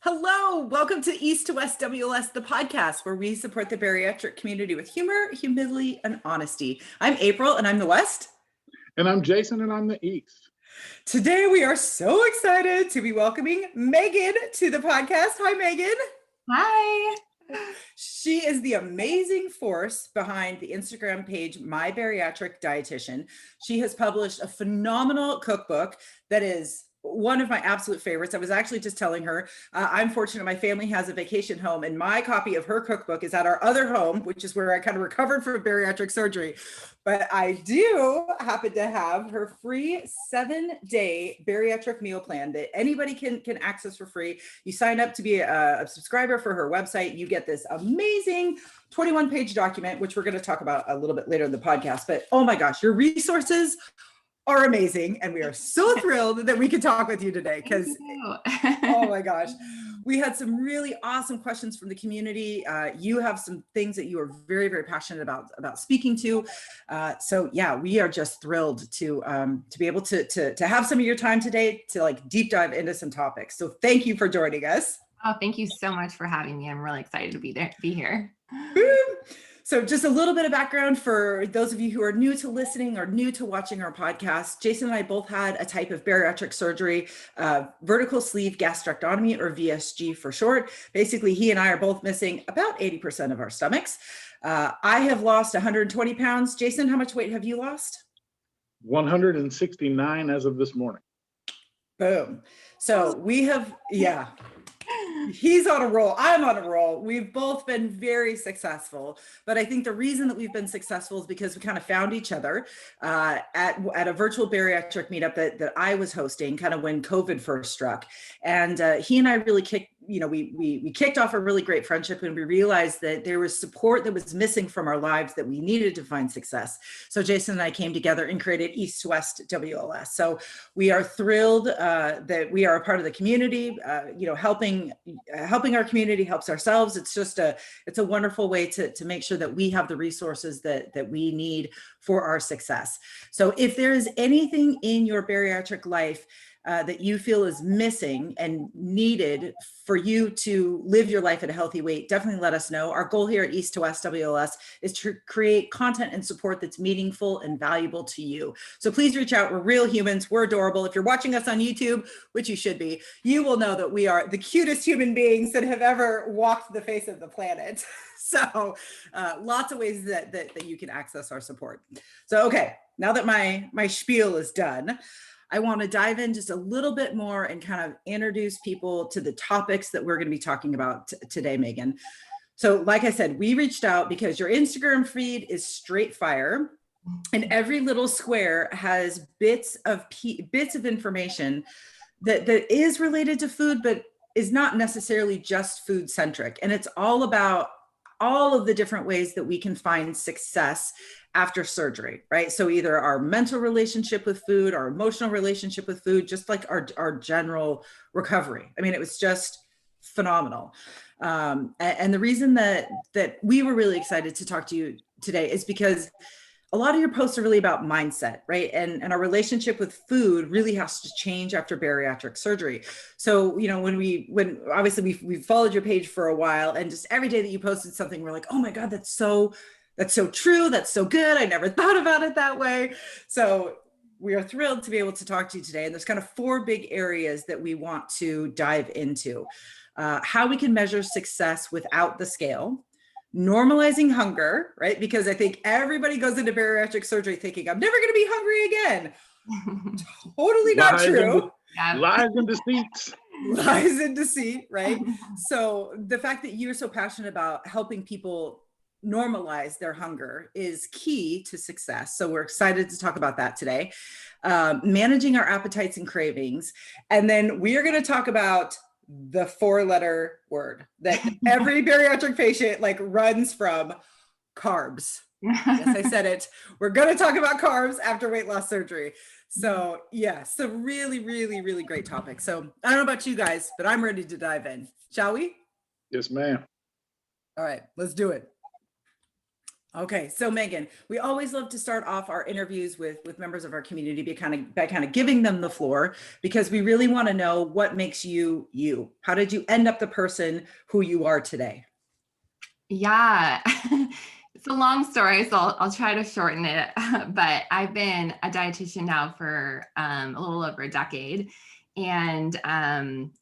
Hello, welcome to East to West WLS, the podcast where we support the bariatric community with humor, humility, and honesty. I'm April and I'm the West. And I'm Jason and I'm the East. Today we are so excited to be welcoming Megan to the podcast. Hi, Megan. Hi. She is the amazing force behind the Instagram page, My Bariatric Dietitian. She has published a phenomenal cookbook that is one of my absolute favorites. I was actually just telling her, I'm fortunate my family has a vacation home and my copy of her cookbook is at our other home, which is where I kind of recovered from bariatric surgery. But I do happen to have her free 7-day bariatric meal plan that anybody can access for free. You sign up to be a subscriber for her website. You get this amazing 21-page document, which we're going to talk about a little bit later in the podcast. But oh my gosh, your resources are amazing. And we are so thrilled that we could talk with you today because, oh my gosh, we had some really awesome questions from the community. You have some things that you are very, very passionate about speaking to. So yeah, we are just thrilled to be able to have some of your time today to like deep dive into some topics. So thank you for joining us. Oh, thank you so much for having me. I'm really excited to be here. Boom. So just a little bit of background for those of you who are new to listening or new to watching our podcast. Jason and I both had a type of bariatric surgery, vertical sleeve gastrectomy, or VSG for short. Basically, he and I are both missing about 80% of our stomachs. I have lost 120 pounds. Jason, how much weight have you lost? 169 as of this morning. Boom. So we have, yeah. He's on a roll. I'm on a roll. We've both been very successful, but I think the reason that we've been successful is because we kind of found each other at a virtual bariatric meetup that I was hosting kind of when COVID first struck. And he and I really we kicked off a really great friendship, and we realized that there was support that was missing from our lives that we needed to find success. So Jason and I came together and created East to West WLS. So we are thrilled that we are a part of the community. Helping our community helps ourselves. It's a wonderful way to make sure that we have the resources that we need for our success. So if there is anything in your bariatric life that you feel is missing and needed for you to live your life at a healthy weight, definitely let us know. Our goal here at East to West WLS is to create content and support that's meaningful and valuable to you. So please reach out. We're real humans. We're adorable. If you're watching us on YouTube, which you should be, you will know that we are the cutest human beings that have ever walked the face of the planet. So lots of ways that you can access our support. So, okay, now that my spiel is done, I want to dive in just a little bit more and kind of introduce people to the topics that we're going to be talking about today, Megan. So like I said, we reached out because your Instagram feed is straight fire, and every little square has bits of information that is related to food, but is not necessarily just food centric. And it's all about all of the different ways that we can find success after surgery, right? So either our mental relationship with food, our emotional relationship with food, just like our general recovery. I mean, it was just phenomenal. And the reason that we were really excited to talk to you today is because a lot of your posts are really about mindset, right? And our relationship with food really has to change after bariatric surgery. So, when obviously we followed your page for a while, and just every day that you posted something, we're like, oh my God, that's so true. That's so good. I never thought about it that way. So we are thrilled to be able to talk to you today. And there's kind of 4 big areas that we want to dive into. How we can measure success without the scale. Normalizing hunger, right? Because I think everybody goes into bariatric surgery thinking, I'm never going to be hungry again. Totally not true. Lies and deceits. Lies and deceit, right? So the fact that you're so passionate about helping people normalize their hunger is key to success. So we're excited to talk about that today. Managing our appetites and cravings. And then we are going to talk about the 4-letter word that every bariatric patient runs from: carbs. Yes, I said it. We're going to talk about carbs after weight loss surgery. So yeah, so really, really, really great topic. So I don't know about you guys, but I'm ready to dive in. Shall we? Yes, ma'am. All right, let's do it. Okay, so Megan, we always love to start off our interviews with members of our community by kind of giving them the floor, because we really want to know what makes you you. How did you end up the person who you are today? Yeah, it's a long story, so I'll try to shorten it. But I've been a dietitian now for a little over a decade. And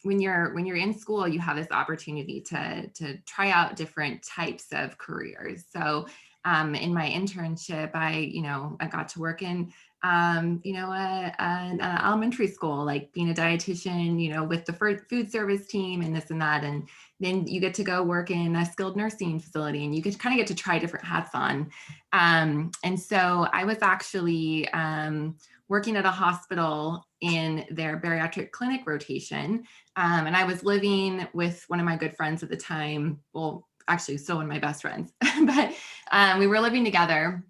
when you're in school, you have this opportunity to try out different types of careers. So in my internship, I got to work in an elementary school, like being a dietitian, with the food service team and this and that. And then you get to go work in a skilled nursing facility, and you kind of get to try different hats on. And so I was actually working at a hospital in their bariatric clinic rotation. And I was living with one of my good friends at the time. Well, actually still one of my best friends, but we were living together,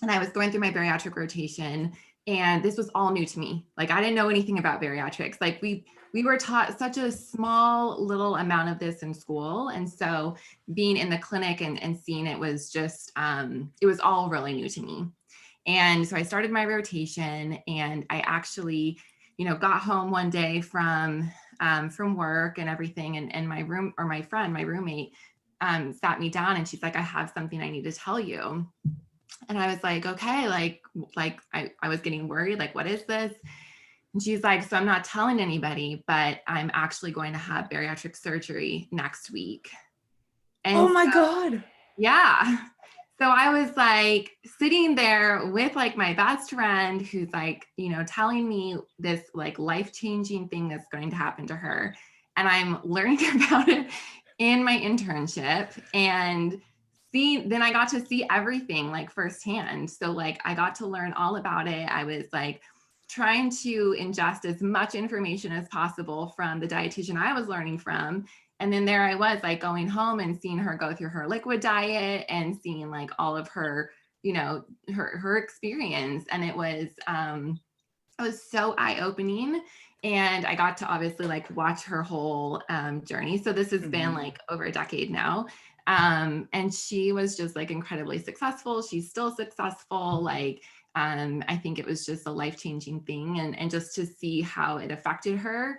and I was going through my bariatric rotation, and this was all new to me. Like, I didn't know anything about bariatrics. Like we were taught such a small little amount of this in school. And so being in the clinic and seeing it was just, it was all really new to me. And so I started my rotation, and I actually, got home one day from work and everything. And my roommate, sat me down, and she's like, I have something I need to tell you. And I was like, okay, I was getting worried, like, what is this? And she's like, so I'm not telling anybody, but I'm actually going to have bariatric surgery next week. And oh my God. Yeah. So I was like sitting there with like my best friend, who's like, telling me this like life-changing thing that's going to happen to her. And I'm learning about it in my internship, and then I got to see everything like firsthand. So like I got to learn all about it. I was like trying to ingest as much information as possible from the dietitian I was learning from. And then there I was like going home and seeing her go through her liquid diet and seeing like all of her, her experience. And it was so eye-opening. And I got to obviously like watch her whole journey. So this has been like over a decade now. And she was just like incredibly successful. She's still successful. Like, I think it was just a life-changing thing. And just to see how it affected her.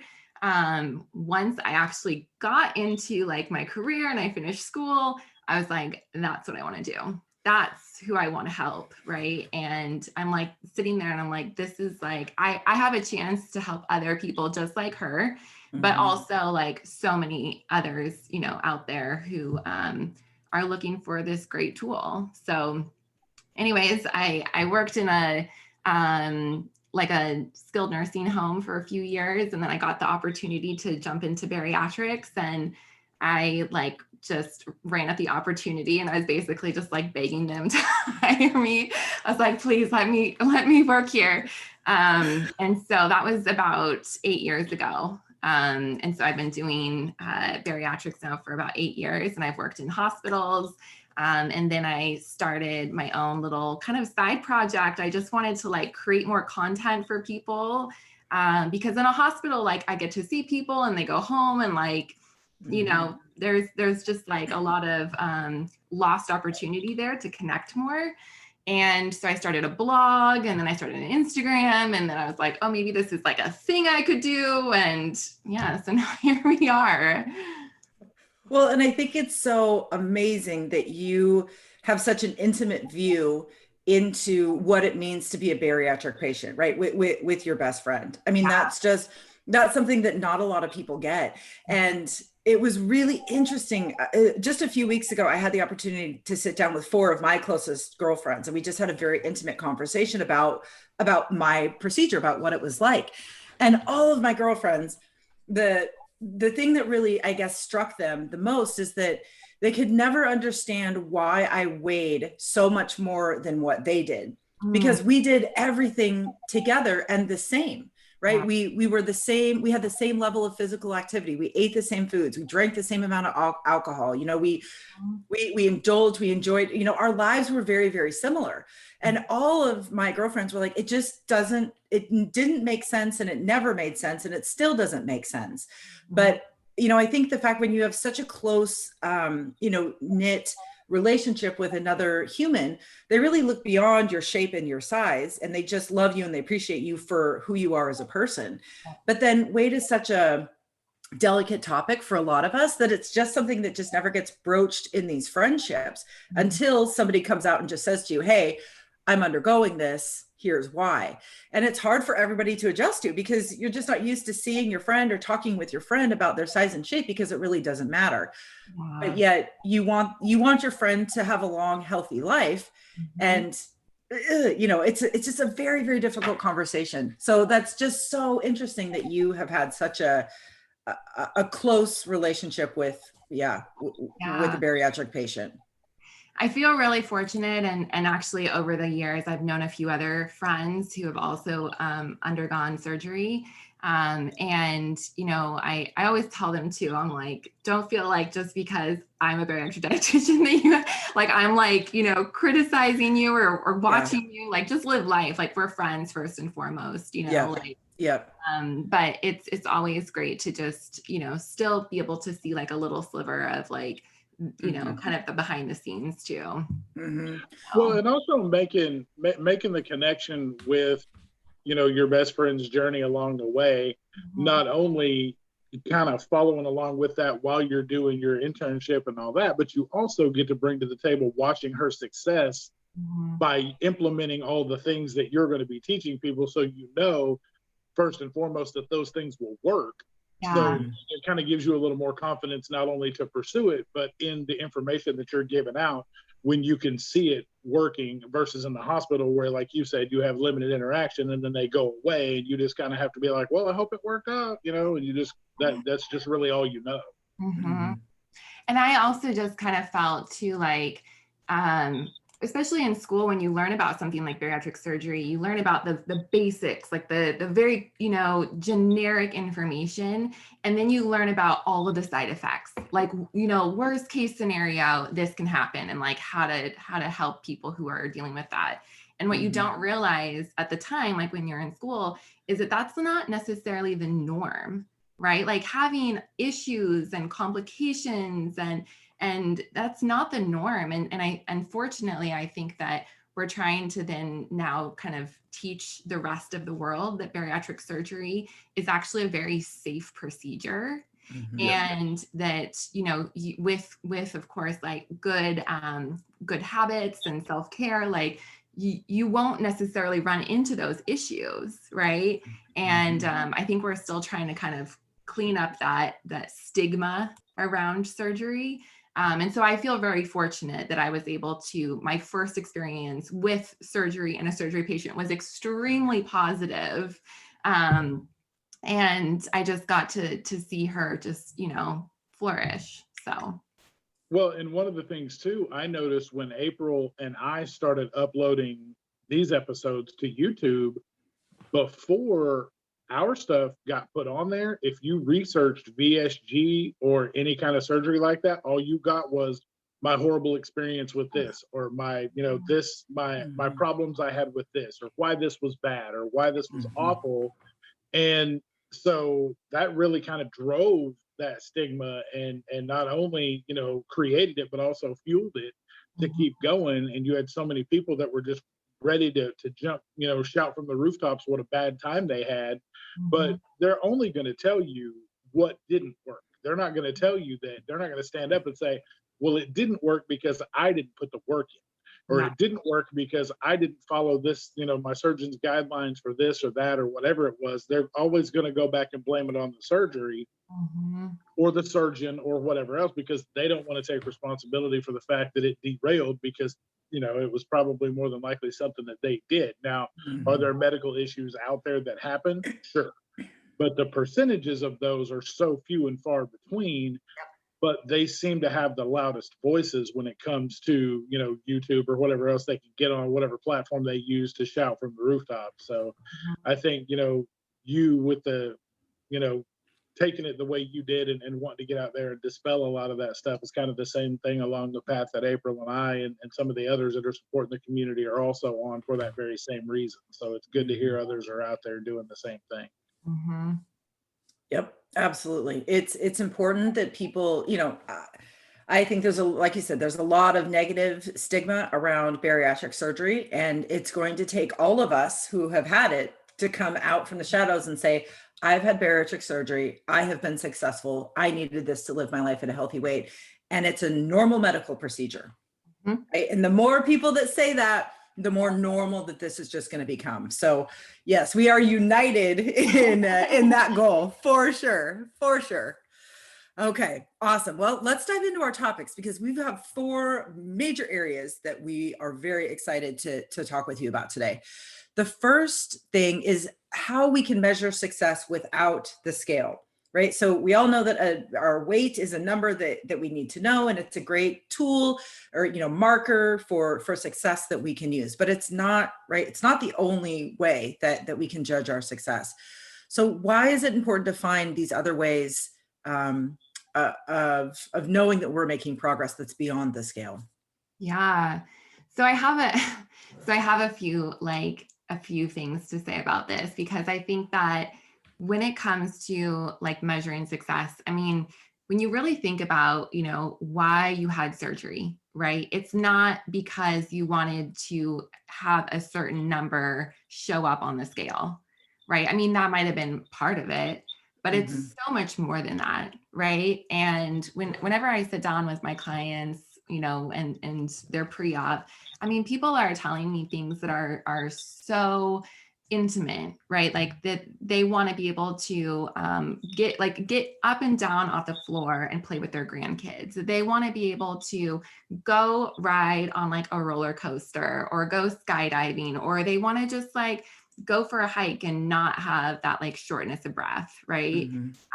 Once I actually got into like my career and I finished school, I was like, that's what I want to do. That's who I want to help. Right. And I'm like sitting there and I'm like, this is like, I have a chance to help other people just like her, but also like so many others, out there who are looking for this great tool. So anyways, I worked in a skilled nursing home for a few years. And then I got the opportunity to jump into bariatrics, and I like just ran at the opportunity, and I was basically just like begging them to hire me. I was like, please let me work here. And so that was about 8 years ago. And so I've been doing bariatrics now for about 8 years, and I've worked in hospitals. And then I started my own little kind of side project. I just wanted to like create more content for people, because in a hospital, like I get to see people and they go home, and like, there's just like a lot of lost opportunity there to connect more. And so I started a blog, and then I started an Instagram, and then I was like, oh, maybe this is like a thing I could do. And yeah, so now here we are. Well, and I think it's so amazing that you have such an intimate view into what it means to be a bariatric patient, right? With your best friend. I mean, that's something that not a lot of people get. And it was really interesting. Just a few weeks ago, I had the opportunity to sit down with 4 of my closest girlfriends, and we just had a very intimate conversation about my procedure, about what it was like. And all of my girlfriends, the thing that really, I guess, struck them the most is that they could never understand why I weighed so much more than what they did, because we did everything together and the same. Right. Yeah. We were the same. We had the same level of physical activity. We ate the same foods. We drank the same amount of alcohol. We indulged, we enjoyed, our lives were very, very similar. And all of my girlfriends were like, it didn't make sense, and it never made sense, and it still doesn't make sense. But, I think the fact when you have such a close, knit relationship with another human, they really look beyond your shape and your size, and they just love you and they appreciate you for who you are as a person. But then weight is such a delicate topic for a lot of us that it's just something that just never gets broached in these friendships until somebody comes out and just says to you, hey, I'm undergoing this, here's why. And it's hard for everybody to adjust to, because you're just not used to seeing your friend or talking with your friend about their size and shape, because it really doesn't matter. But yet you want your friend to have a long, healthy life. And it's just a very, very difficult conversation. So that's just so interesting that you have had such a close relationship with a bariatric patient. I feel really fortunate, and actually over the years, I've known a few other friends who have also undergone surgery. And, I always tell them too, I'm like, don't feel like just because I'm a bariatric dietitian that you, like, I'm like, criticizing you or watching you, like, just live life. Like, we're friends first and foremost, but it's always great to just, still be able to see like a little sliver of like, kind of the behind the scenes too. Well, and also making the connection with, your best friend's journey along the way, not only kind of following along with that while you're doing your internship and all that, but you also get to bring to the table watching her success by implementing all the things that you're going to be teaching people. So, first and foremost, that those things will work. So it kind of gives you a little more confidence, not only to pursue it, but in the information that you're giving out when you can see it working, versus in the hospital where, like you said, you have limited interaction and then they go away and you just kind of have to be like, well, I hope it worked out, and you just, that's just really all you know. And I also just kind of felt too, like, especially in school, when you learn about something like bariatric surgery, you learn about the basics, like the very, generic information. And then you learn about all of the side effects, like, worst case scenario, this can happen, and like how to help people who are dealing with that. And what you don't realize at the time, like when you're in school, is that that's not necessarily the norm, right? Like having issues and complications and that's not the norm. And unfortunately, I think that we're trying to then now kind of teach the rest of the world that bariatric surgery is actually a very safe procedure. And that, with of course, like good habits and self-care, like you won't necessarily run into those issues, right? And I think we're still trying to kind of clean up that stigma around surgery. And so I feel very fortunate that I was able to, my first experience with surgery and a surgery patient was extremely positive. And I just got to see her just, flourish. So. Well, and one of the things too, I noticed when April and I started uploading these episodes to YouTube, before our stuff got put on there, if you researched VSG or any kind of surgery like that, all you got was my horrible experience with this, or my, my problems I had with this, or why this was bad, or why this was awful. And so that really kind of drove that stigma and not only, created it, but also fueled it to keep going. And you had so many people that were just ready to jump, shout from the rooftops what a bad time they had. But they're only going to tell you what didn't work. They're not going to tell you that. They're not going to stand up and say, well, it didn't work because I didn't put the work in, or it didn't work because I didn't follow this, my surgeon's guidelines for this or that, or whatever it was. They're always going to go back and blame it on the surgery or the surgeon or whatever else, because they don't want to take responsibility for the fact that it derailed, because it was probably more than likely something that they did. Now, are there medical issues out there that happen? Sure. But the percentages of those are so few and far between, but they seem to have the loudest voices when it comes to, YouTube or whatever else they can get on, whatever platform they use to shout from the rooftop. So I think, you with the, taking it the way you did and wanting to get out there and dispel a lot of that stuff is kind of the same thing along the path that April and I and some of the others that are supporting the community are also on for that very same reason. So it's good to hear others are out there doing the same thing. Yep, absolutely. It's important that people, I think there's like you said, there's a lot of negative stigma around bariatric surgery, and it's going to take all of us who have had it to come out from the shadows and say, I've had bariatric surgery. I have been successful. I needed this to live my life at a healthy weight. And it's a normal medical procedure. Mhm. Right? And the more people that say that, the more normal that this is just going to become. So yes, we are united in that goal for sure, for sure. Okay, awesome. Well, let's dive into our topics because we have 4 major areas that we are very excited to talk with you about today. The first thing is how we can measure success without the scale, right? So we all know that our weight is a number that we need to know, and it's a great tool or marker for success that we can use. But it's not, right? It's not the only way that we can judge our success. So why is it important to find these other ways of knowing that we're making progress that's beyond the scale? Yeah. So I have a few things to say about this, because I think that when it comes to like measuring success, I mean, when you really think about, why you had surgery, right? It's not because you wanted to have a certain number show up on the scale, right? I mean, that might have been part of it, but it's so much more than that, right? And whenever I sit down with my clients, and they're pre-op, I mean, people are telling me things that are so intimate, right? Like that they want to be able to get up and down off the floor and play with their grandkids. They want to be able to go ride on like a roller coaster or go skydiving, or they want to just like go for a hike and not have that like shortness of breath, right?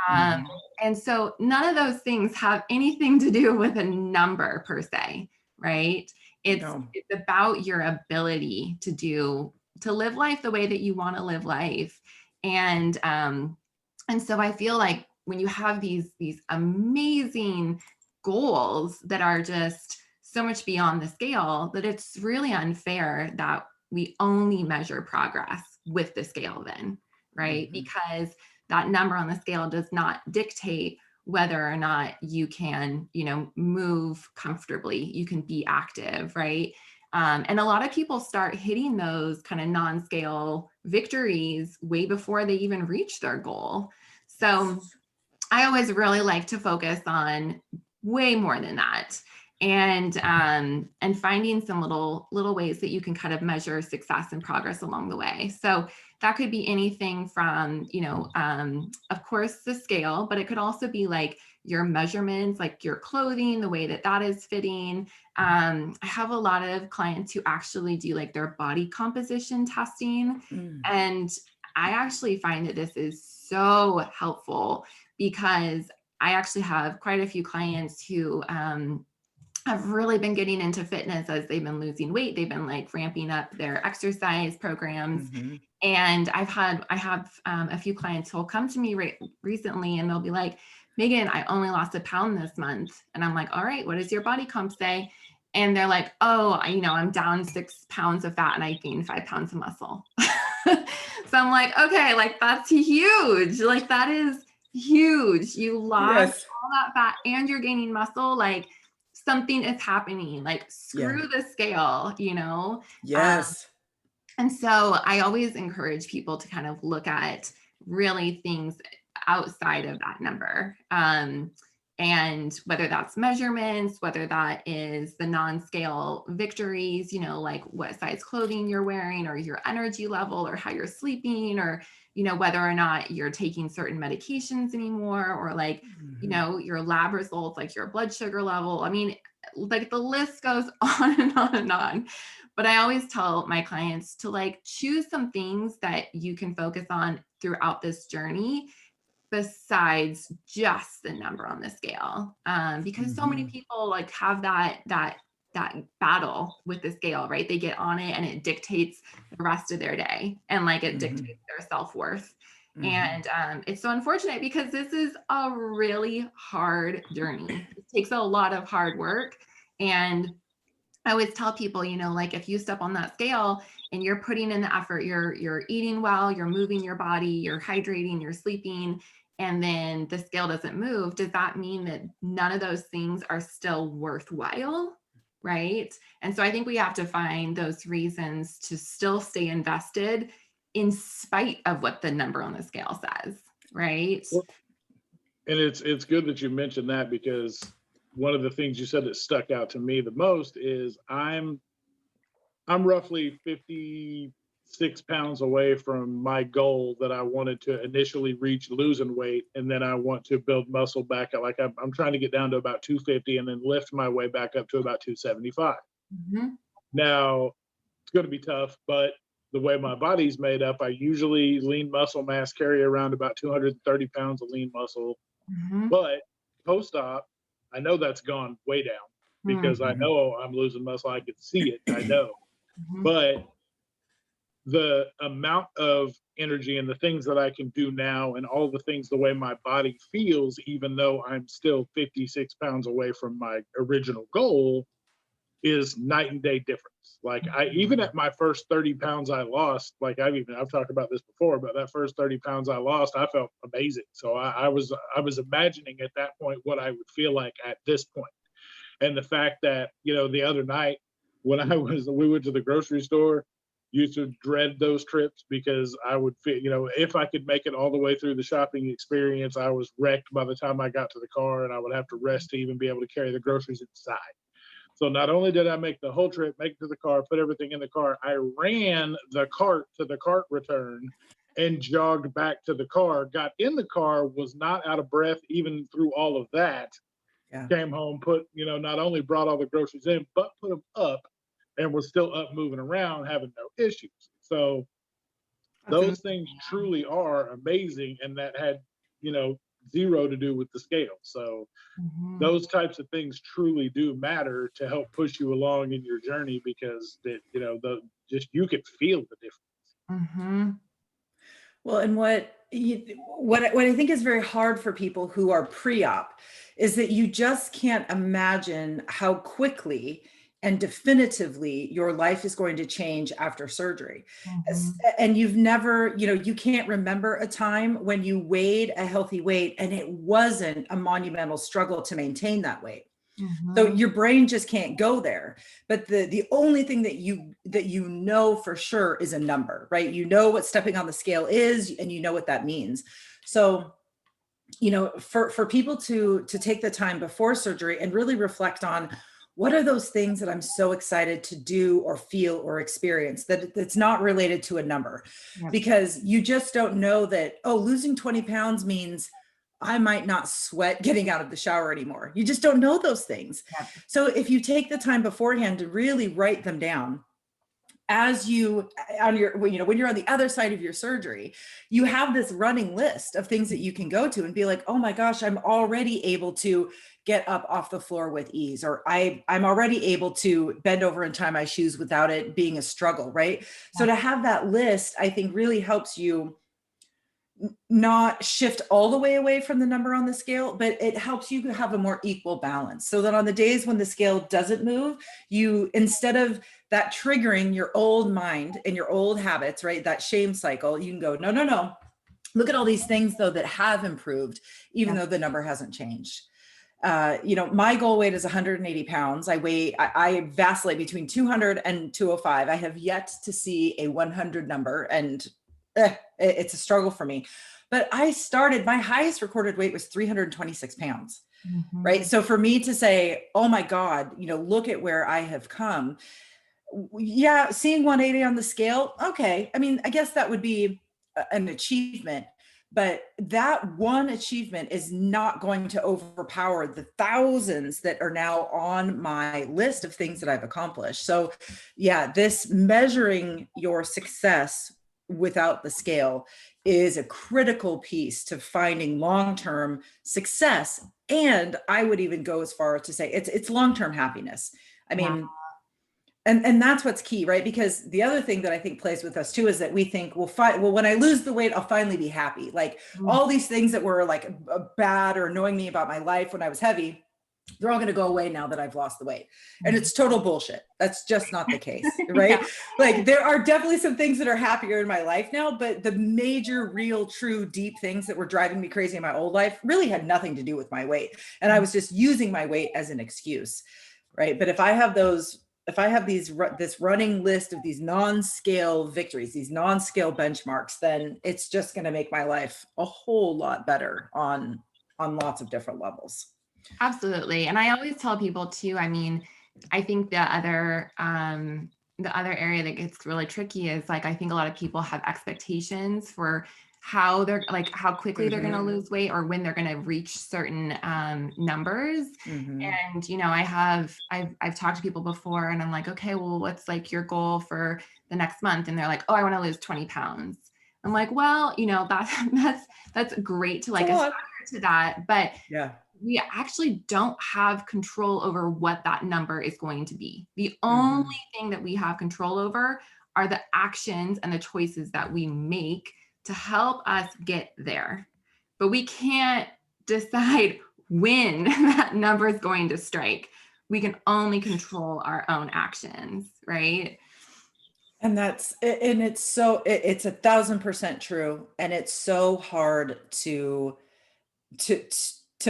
And so none of those things have anything to do with a number per se, right? It's about your ability to live life the way that you want to live life. And so I feel like when you have these amazing goals that are just so much beyond the scale, that it's really unfair that we only measure progress with the scale then, right? Because that number on the scale does not dictate whether or not you can, move comfortably, you can be active, right? And a lot of people start hitting those kind of non-scale victories way before they even reach their goal. So I always really like to focus on way more than that, and finding some little ways that you can kind of measure success and progress along the way. So that could be anything from, of course, the scale, but it could also be like your measurements, like your clothing, the way that is fitting. I have a lot of clients who actually do like their body composition testing. And I actually find that this is so helpful, because I actually have quite a few clients who have really been getting into fitness as they've been losing weight. They've been like ramping up their exercise programs. And I have a few clients who will come to me recently and they'll be like, Megan, I only lost a pound this month. And I'm like, all right, what does your body comp say? And they're like, oh, I'm down 6 pounds of fat and I gained 5 pounds of muscle. So I'm like, okay, like that's huge. Like that is huge. You lost all that fat and you're gaining muscle. Like something is happening. Like screw the scale, Yes. And so I always encourage people to kind of look at really things outside of that number. And whether that's measurements, whether that is the non-scale victories, like what size clothing you're wearing, or your energy level, or how you're sleeping, or, whether or not you're taking certain medications anymore, or like, your lab results, like your blood sugar level. I mean, like the list goes on and on and on. But I always tell my clients to like choose some things that you can focus on throughout this journey, besides just the number on the scale, because so many people like have that battle with the scale, right? They get on it and it dictates the rest of their day, and like it dictates their self-worth. And it's so unfortunate, because this is a really hard journey. It takes a lot of hard work. And I always tell people, like if you step on that scale and you're putting in the effort, you're eating well, you're moving your body, you're hydrating, you're sleeping, and then the scale doesn't move, does that mean that none of those things are still worthwhile? Right. And so I think we have to find those reasons to still stay invested in spite of what the number on the scale says. Right. And it's good that you mentioned that, because one of the things you said that stuck out to me the most is I'm roughly 56 pounds away from my goal that I wanted to initially reach losing weight. And then I want to build muscle back at, like, I'm trying to get down to about 250 and then lift my way back up to about 275. Mm-hmm. Now, it's going to be tough, but the way my body's made up, I usually lean muscle mass carry around about 230 pounds of lean muscle. Mm-hmm. But post-op, I know that's gone way down, because I know I'm losing muscle. I can see it. I know. Mm-hmm. But the amount of energy and the things that I can do now, and all the things, the way my body feels, even though I'm still 56 pounds away from my original goal, is night and day difference. Like, even at my first 30 pounds I lost, like I've talked about this before, but that first 30 pounds I lost, I felt amazing. So I was imagining at that point what I would feel like at this point. And the fact that, the other night when we went to the grocery store, used to dread those trips, because I would feel, if I could make it all the way through the shopping experience, I was wrecked by the time I got to the car, and I would have to rest to even be able to carry the groceries inside. So not only did I make the whole trip, make it to the car, put everything in the car, I ran the cart to the cart return and jogged back to the car, got in the car, was not out of breath even through all of that. Yeah. Came home, not only brought all the groceries in, but put them up, and was still up moving around, having no issues. So those things truly are amazing. And that had, zero to do with the scale. So those types of things truly do matter to help push you along in your journey, because you can feel the difference. Well, and what I think is very hard for people who are pre-op is that you just can't imagine how quickly and definitively your life is going to change after surgery. And you've never, you can't remember a time when you weighed a healthy weight and it wasn't a monumental struggle to maintain that weight. So your brain just can't go there. But the only thing that you know for sure is a number, right? You know what stepping on the scale is, and you know what that means. So, for people to take the time before surgery and really reflect on, what are those things that I'm so excited to do or feel or experience that's not related to a number? Yep. Because you just don't know that, losing 20 pounds means I might not sweat getting out of the shower anymore. You just don't know those things. Yep. So if you take the time beforehand to really write them down, when you're on the other side of your surgery, you have this running list of things that you can go to and be like, oh my gosh, I'm already able to get up off the floor with ease, or I'm already able to bend over and tie my shoes without it being a struggle, right? Yeah. So to have that list, I think really helps you not shift all the way away from the number on the scale, but it helps you have a more equal balance, so that on the days when the scale doesn't move, you, instead of that triggering your old mind and your old habits, right, that shame cycle, you can go, no, look at all these things though that have improved, even though the number hasn't changed. My goal weight is 180 pounds. I vacillate between 200 and 205. I have yet to see a 100 number, and it's a struggle for me. But my highest recorded weight was 326 pounds, right? So for me to say, oh my God, look at where I have come. Yeah, seeing 180 on the scale, okay. I mean, I guess that would be an achievement, but that one achievement is not going to overpower the thousands that are now on my list of things that I've accomplished. So yeah, this measuring your success without the scale is a critical piece to finding long-term success. And I would even go as far as to say it's long-term happiness. I mean, and that's what's key, right? Because the other thing that I think plays with us too is that we think, well, when I lose the weight, I'll finally be happy. Like all these things that were like bad or annoying me about my life when I was heavy, they're all going to go away now that I've lost the weight. And it's total bullshit. That's just not the case, right? Yeah. Like there are definitely some things that are happier in my life now, but the major, real, true, deep things that were driving me crazy in my old life really had nothing to do with my weight. And I was just using my weight as an excuse, right? But if I have this running list of these non-scale victories, these non-scale benchmarks, then it's just going to make my life a whole lot better on lots of different levels. Absolutely. And I always tell people too, I mean, I think the other area that gets really tricky is like, I think a lot of people have expectations for how quickly they're going to lose weight or when they're going to reach certain numbers. And, you know, I've talked to people before and I'm like, okay, well, what's like your goal for the next month? And they're like, oh, I want to lose 20 pounds. I'm like, well, you know, that's great to like aspire to that. But yeah, we actually don't have control over what that number is going to be. The only thing that we have control over are the actions and the choices that we make to help us get there. But we can't decide when that number is going to strike. We can only control our own actions, right? And it's 1,000% true. And it's so hard to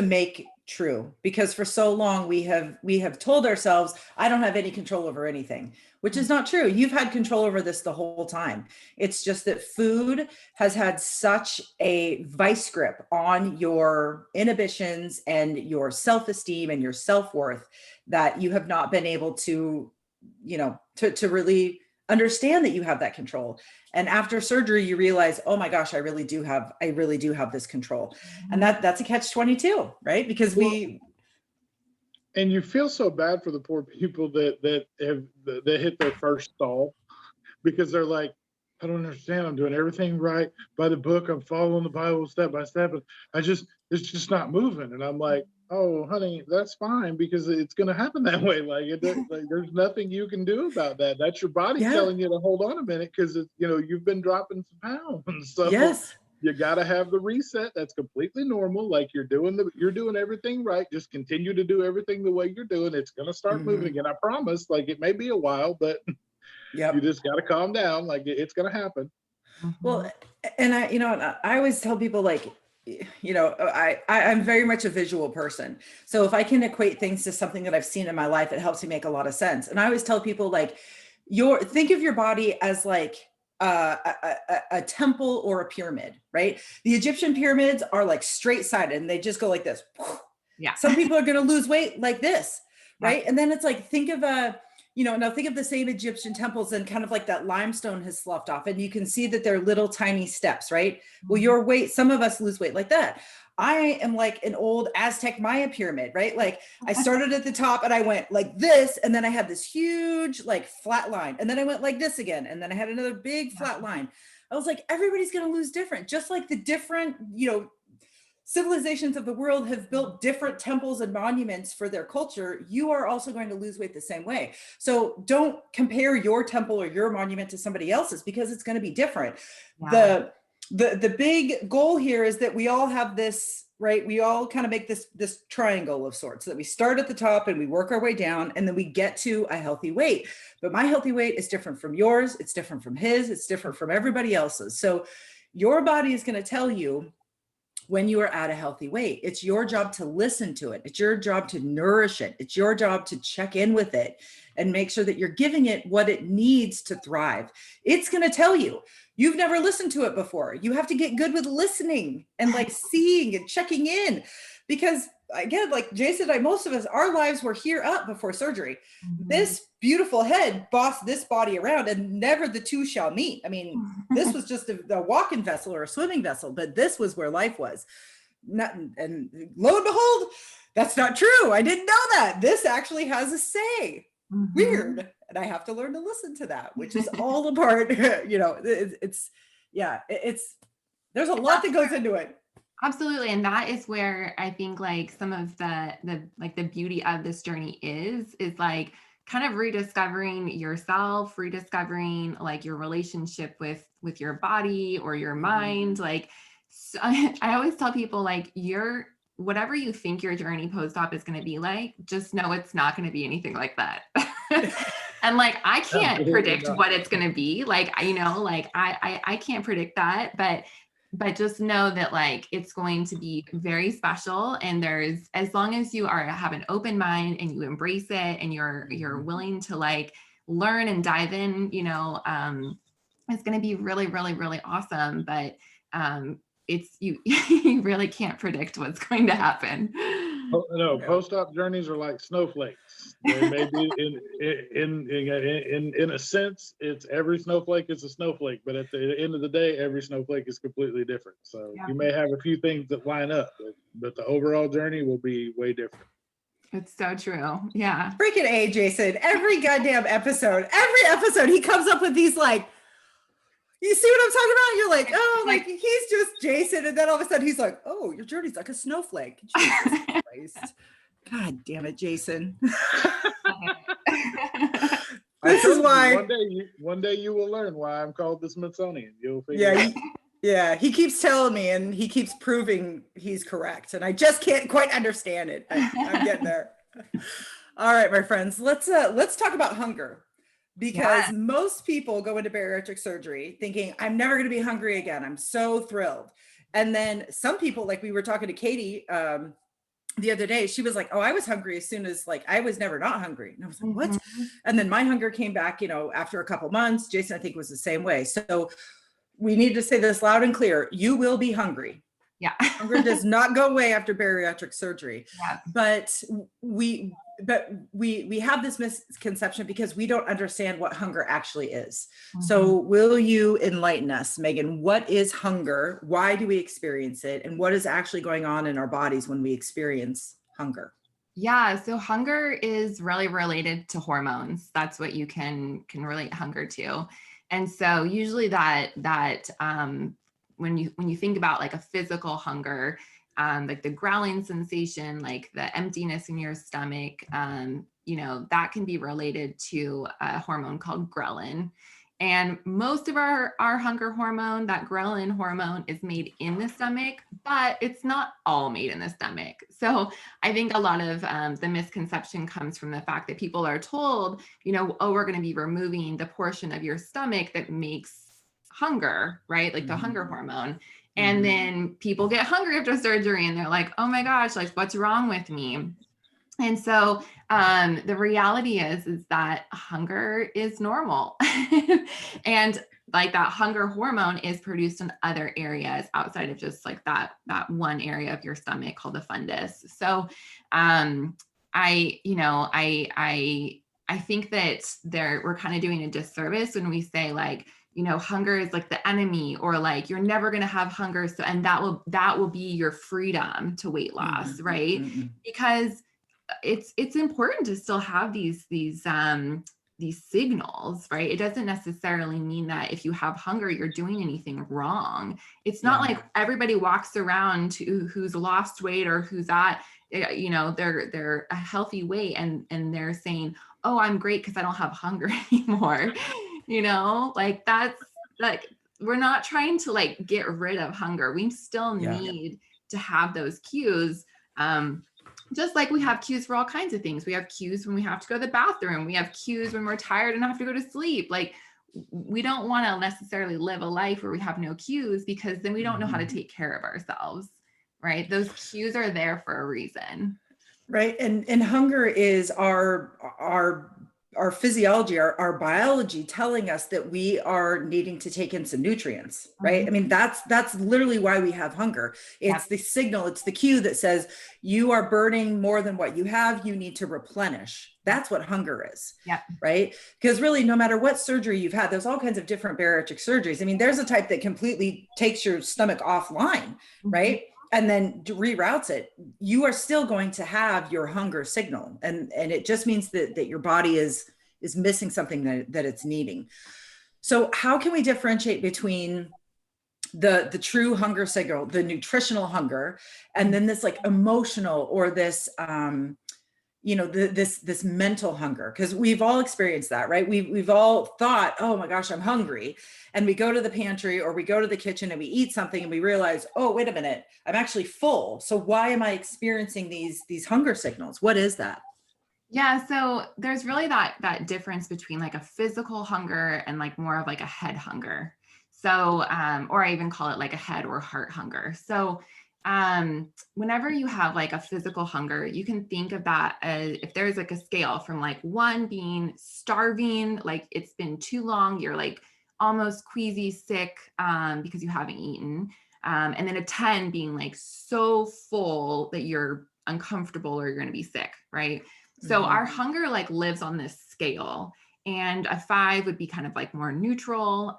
make true, because for so long we have told ourselves, I don't have any control over anything, which is not true. You've had control over this the whole time. It's just that food has had such a vice grip on your inhibitions and your self-esteem and your self-worth that you have not been able to, you know, to really understand that you have that control. And after surgery, you realize, oh my gosh, I really do have this control. And that's a catch-22, right? Because and you feel so bad for the poor people that hit their first stall, because they're like, I don't understand. I'm doing everything right by the book. I'm following the Bible step by step, but it's just not moving. And I'm like, oh, honey, that's fine, because it's going to happen that way. Like, there's nothing you can do about that. That's your body telling you to hold on a minute, because you know, you've been dropping some pounds. So yes, you got to have the reset. That's completely normal. Like you're doing everything right. Just continue to do everything the way you're doing. It's going to start moving again. I promise. Like it may be a while, but you just got to calm down. Like it's going to happen. Well, and I always tell people, like, you know, I'm very much a visual person. So if I can equate things to something that I've seen in my life, it helps me make a lot of sense. And I always tell people, like, think of your body as like a temple or a pyramid, right? The Egyptian pyramids are like straight sided and they just go like this. Yeah. Some people are going to lose weight like this, right? And then it's like, think of the same Egyptian temples, and kind of like that limestone has sloughed off and you can see that they're little tiny steps, right? Well, your weight, some of us lose weight like that. I am like an old Aztec Maya pyramid, right? Like I started at the top and I went like this, and then I had this huge like flat line, and then I went like this again, and then I had another big flat line. I was like, everybody's going to lose different, just like the different, you know, civilizations of the world have built different temples and monuments for their culture. You are also going to lose weight the same way. So don't compare your temple or your monument to somebody else's, because it's going to be different. Yeah. The big goal here is that we all have this, right? We all kind of make this triangle of sorts, so that we start at the top and we work our way down, and then we get to a healthy weight. But my healthy weight is different from yours. It's different from his. It's different from everybody else's. So your body is going to tell you when you are at a healthy weight. It's your job to listen to it. It's your job to nourish it. It's your job to check in with it and make sure that you're giving it what it needs to thrive. It's going to tell you. You've never listened to it before. You have to get good with listening and like seeing and checking in, because again, like Jason and I, most of us, our lives were here up before surgery. This beautiful head bossed this body around, and never the two shall meet. I mean, this was just a walking vessel or a swimming vessel, but this was where life was. And lo and behold, that's not true. I didn't know that. This actually has a say. Weird. And I have to learn to listen to that, which is all a part, you know, there's a lot that goes into it. Absolutely. And that is where I think like some of the beauty of this journey is like kind of rediscovering yourself, rediscovering like your relationship with your body or your mind. Like, so I always tell people, like, your whatever you think your journey post-op is going to be like, just know it's not going to be anything like that. And like, I can't predict what it's going to be. Like, you know, like I can't predict that, but just know that like, it's going to be very special. And there's, as long as you have an open mind and you embrace it and you're willing to like learn and dive in, you know, it's going to be really, really, really awesome. But it's you really can't predict what's going to happen. No, post-op journeys are like snowflakes. They may be in a sense, it's every snowflake is a snowflake, but at the end of the day, every snowflake is completely different. So you may have a few things that line up, but the overall journey will be way different. It's so true. Yeah. Freaking A, Jason. Every goddamn episode, he comes up with these like, you see what I'm talking about? You're like, oh, like he's just Jason. And then all of a sudden he's like, oh, your journey's like a snowflake. Jesus Christ. God damn it, Jason. This is why one day you will learn why I'm called the Smithsonian. You'll figure it out. Yeah, he keeps telling me and he keeps proving he's correct. And I just can't quite understand it. I'm getting there. All right, my friends, let's talk about hunger. Because most people go into bariatric surgery thinking, I'm never going to be hungry again. I'm so thrilled. And then some people, like we were talking to Katie the other day, she was like, oh, I was hungry as soon as like, I was never not hungry. And I was like, what? And then my hunger came back, you know, after a couple months. Jason, I think, was the same way. So we need to say this loud and clear. You will be hungry. Yeah. Hunger does not go away after bariatric surgery. Yeah. But we have this misconception because we don't understand what hunger actually is. So will you enlighten us, Megan? What is hunger? Why do we experience it? And what is actually going on in our bodies when we experience hunger? Yeah, so hunger is really related to hormones. That's what you can relate hunger to. And so usually that when you think about like a physical hunger, like the growling sensation, like the emptiness in your stomach, you know, that can be related to a hormone called ghrelin. And most of our hunger hormone, that ghrelin hormone, is made in the stomach, but it's not all made in the stomach. So I think a lot of the misconception comes from the fact that people are told, you know, oh, we're going to be removing the portion of your stomach that makes hunger, right? Like the hunger hormone. And then people get hungry after surgery and they're like, oh my gosh, like what's wrong with me? And so the reality is that hunger is normal. And like that hunger hormone is produced in other areas outside of just like that one area of your stomach called the fundus. So I think that we're kind of doing a disservice when we say like, you know, hunger is like the enemy, or like you're never going to have hunger. So, and that will be your freedom to weight loss, right? Because it's important to still have these signals, right? It doesn't necessarily mean that if you have hunger, you're doing anything wrong. It's not like everybody walks around who's lost weight or who's at, you know, they're a healthy weight and they're saying, oh, I'm great because I don't have hunger anymore. You know, like that's like, we're not trying to like get rid of hunger. We still need to have those cues. Just like we have cues for all kinds of things. We have cues when we have to go to the bathroom. We have cues when we're tired and have to go to sleep. Like we don't want to necessarily live a life where we have no cues, because then we don't know how to take care of ourselves, right? Those cues are there for a reason. Right. And hunger is our physiology, our biology telling us that we are needing to take in some nutrients, right? I mean, that's literally why we have hunger. It's the signal, it's the cue that says you are burning more than what you have, you need to replenish. That's what hunger is, right? Because really, no matter what surgery you've had, there's all kinds of different bariatric surgeries. I mean, there's a type that completely takes your stomach offline, right? And then reroutes it. You are still going to have your hunger signal. And it just means that your body is missing something that it's needing. So how can we differentiate between the true hunger signal, the nutritional hunger, and then this like emotional or this, this mental hunger, because we've all experienced that, right? We've all thought, oh my gosh, I'm hungry. And we go to the pantry or we go to the kitchen and we eat something and we realize, oh, wait a minute, I'm actually full. So why am I experiencing these hunger signals? What is that? Yeah, so there's really that difference between like a physical hunger and like more of like a head hunger. So, or I even call it like a head or heart hunger. So, whenever you have like a physical hunger, you can think of that as if there's like a scale from like 1 being starving, like it's been too long, you're like almost queasy, sick, because you haven't eaten, and then a 10 being like so full that you're uncomfortable or you're going to be sick, right? So our hunger like lives on this scale, and a 5 would be kind of like more neutral.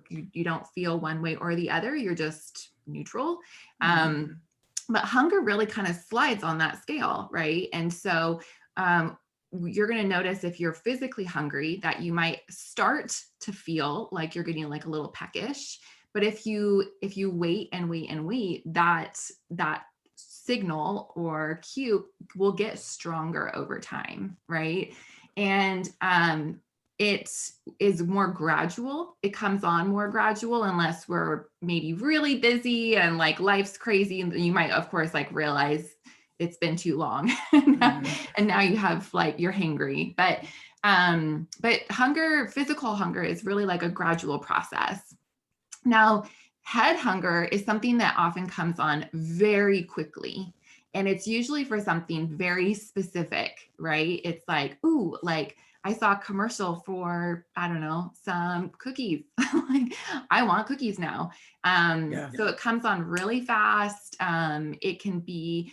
You don't feel one way or the other. You're just neutral. But hunger really kind of slides on that scale, right? And so you're going to notice if you're physically hungry that you might start to feel like you're getting like a little peckish. But if you wait and wait and wait, that signal or cue will get stronger over time, right? And it is more gradual. It comes on more gradual unless we're maybe really busy and like life's crazy. And you might, of course, like realize it's been too long and now you have like, you're hangry. But hunger, physical hunger is really like a gradual process. Now, head hunger is something that often comes on very quickly. And it's usually for something very specific, right? It's like, ooh, like I saw a commercial for, I don't know, some cookies. Like I want cookies now. So it comes on really fast. It can be,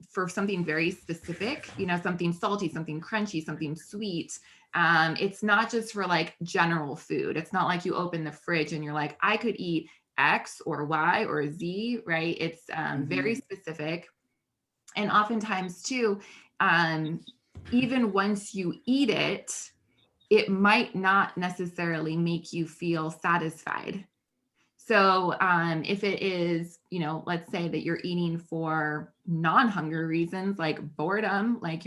for something very specific, something salty, something crunchy, something sweet. It's not just for like general food. It's not like you open the fridge and you're like, I could eat X or Y or Z, right? It's very specific. And oftentimes too, even once you eat it, it might not necessarily make you feel satisfied. So if it is, let's say that you're eating for non-hunger reasons, like boredom, like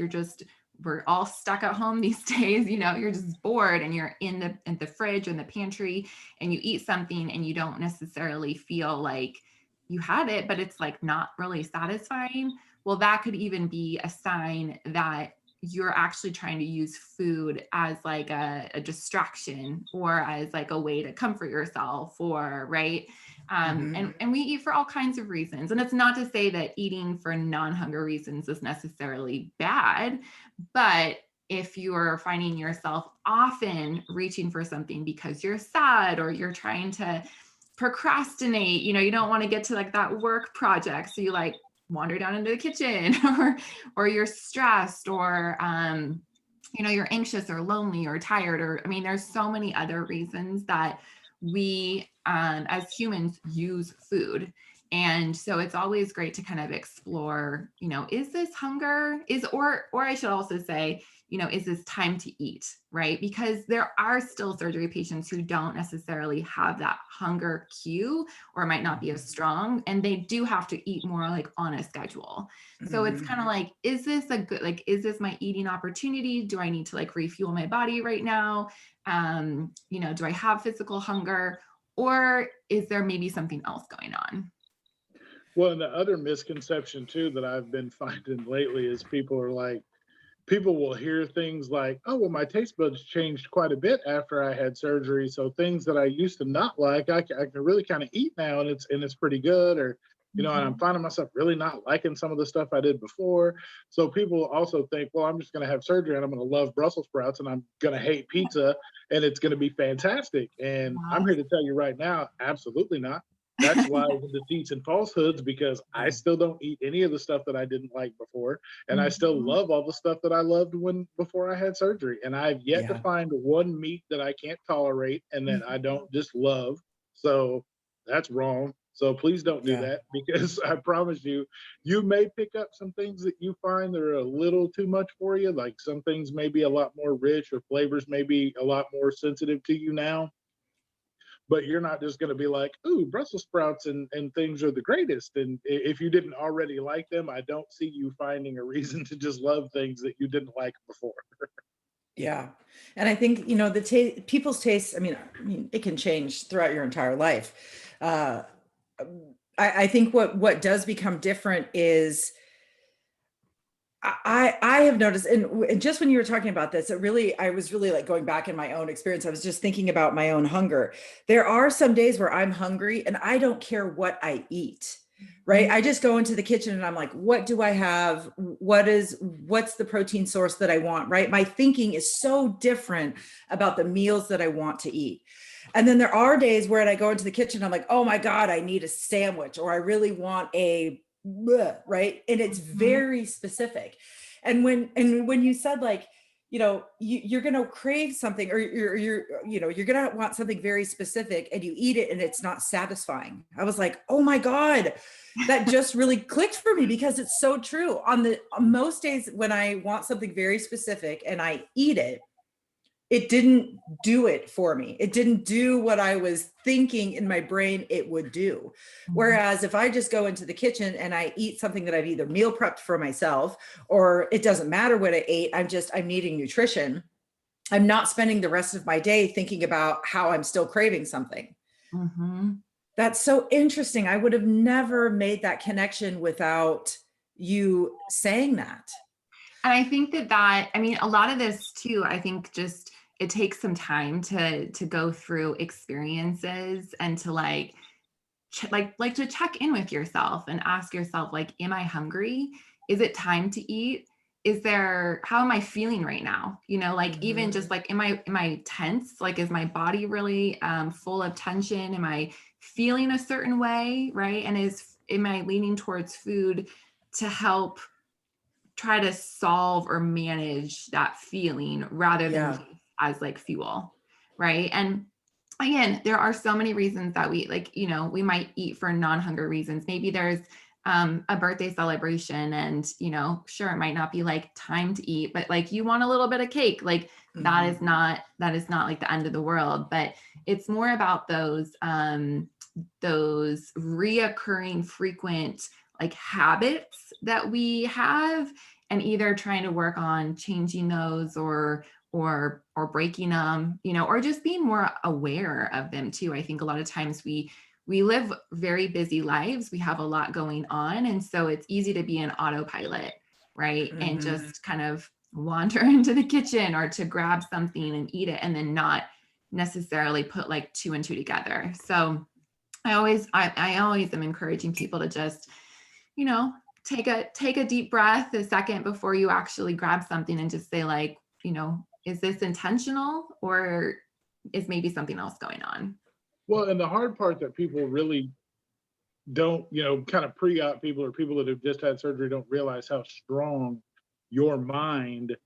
we're all stuck at home these days, you're just bored and you're in the fridge or in the pantry and you eat something and you don't necessarily feel like you had it, but it's like not really satisfying. Well, that could even be a sign that you're actually trying to use food as like a distraction or as like a way to comfort yourself, or right. And we eat for all kinds of reasons. And it's not to say that eating for non-hunger reasons is necessarily bad, but if you're finding yourself often reaching for something because you're sad or you're trying to procrastinate, you don't want to get to like that work project, so you like wander down into the kitchen, or you're stressed, or you're anxious or lonely or tired, or there's so many other reasons that we as humans use food. And so it's always great to kind of explore, is this hunger, or I should also say, is this time to eat, right? Because there are still surgery patients who don't necessarily have that hunger cue, or might not be as strong, and they do have to eat more like on a schedule. So it's kind of like, is this is this my eating opportunity? Do I need to like refuel my body right now? Do I have physical hunger, or is there maybe something else going on? Well, and the other misconception too that I've been finding lately is people will hear things like, oh, well, my taste buds changed quite a bit after I had surgery. So things that I used to not like, I can really kind of eat now, and it's pretty good. Or, and I'm finding myself really not liking some of the stuff I did before. So people also think, well, I'm just going to have surgery and I'm going to love Brussels sprouts and I'm going to hate pizza and it's going to be fantastic. And I'm here to tell you right now, absolutely not. That's lies and deceits and falsehoods, because I still don't eat any of the stuff that I didn't like before. And I still love all the stuff that I loved before I had surgery. And I've yet to find one meat that I can't tolerate and that I don't just love. So that's wrong. So please don't do that, because I promise you, you may pick up some things that you find that are a little too much for you. Like some things may be a lot more rich, or flavors may be a lot more sensitive to you now. but you're not just going to be like, ooh, Brussels sprouts and things are the greatest. And if you didn't already like them, I don't see you finding a reason to just love things that you didn't like before. Yeah. And I think, you know, people's tastes, I mean, it can change throughout your entire life. I think what does become different is I have noticed, and just when you were talking about this, I was really like going back in my own experience. I was just thinking about my own hunger. There are some days where I'm hungry and I don't care what I eat, right? I just go into the kitchen and I'm like, what do I have? What's the protein source that I want, right? My thinking is so different about the meals that I want to eat. And then there are days where I go into the kitchen, I'm like, oh my God, I need a sandwich, or I really want right. And it's very specific. And when you said, like, you know, you're going to crave something, or you're going to want something very specific, and you eat it and it's not satisfying. I was like, oh my God, that just really clicked for me, because it's so true. On most days when I want something very specific and I eat it, it didn't do it for me. It didn't do what I was thinking in my brain it would do. Whereas if I just go into the kitchen and I eat something that I've either meal prepped for myself, or it doesn't matter what I ate, I'm needing nutrition. I'm not spending the rest of my day thinking about how I'm still craving something. Mm-hmm. That's so interesting. I would have never made that connection without you saying that. And I think I mean, a lot of this too, I think just, it takes some time to go through experiences and to like to check in with yourself and ask yourself, like, am I hungry? Is it time to eat? How am I feeling right now? You know, like, even just like, am I tense? Like, is my body really full of tension? Am I feeling a certain way? Right. And am I leaning towards food to help try to solve or manage that feeling, rather than as like fuel, right? And again, there are so many reasons that we, like, you know, we might eat for non-hunger reasons. Maybe there's a birthday celebration, and, you know, sure, it might not be like time to eat, but like, you want a little bit of cake, like that is not like the end of the world. But it's more about those reoccurring, frequent, like, habits that we have, and either trying to work on changing those, or breaking them, you know, or just being more aware of them too. I think a lot of times we live very busy lives. We have a lot going on. And so it's easy to be an autopilot, right? And just kind of wander into the kitchen, or to grab something and eat it, and then not necessarily put like 2 and 2 together. So I always am encouraging people to just, you know, take a deep breath a second before you actually grab something, and just say, like, you know, is this intentional, or is maybe something else going on? Well, and the hard part that people really don't, you know, kind of pre-op people, or people that have just had surgery, don't realize how strong your mind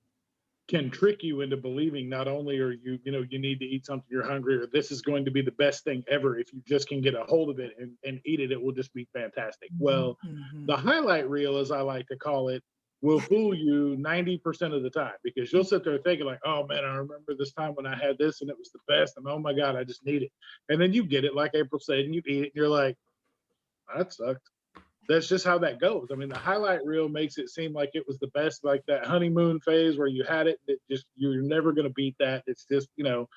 can trick you into believing not only are you need to eat something, you're hungry, or this is going to be the best thing ever. If you just can get a hold of it and eat it, it will just be fantastic. Well, the highlight reel, as I like to call it, will fool you 90% of the time, because you'll sit there thinking like, oh man, I remember this time when I had this and it was the best, and oh my God, I just need it. And then you get it, like April said, and you eat it and you're like, that sucked. That's just how that goes. I mean, the highlight reel makes it seem like it was the best, like that honeymoon phase where you had it, you're never going to beat that. It's just, you know,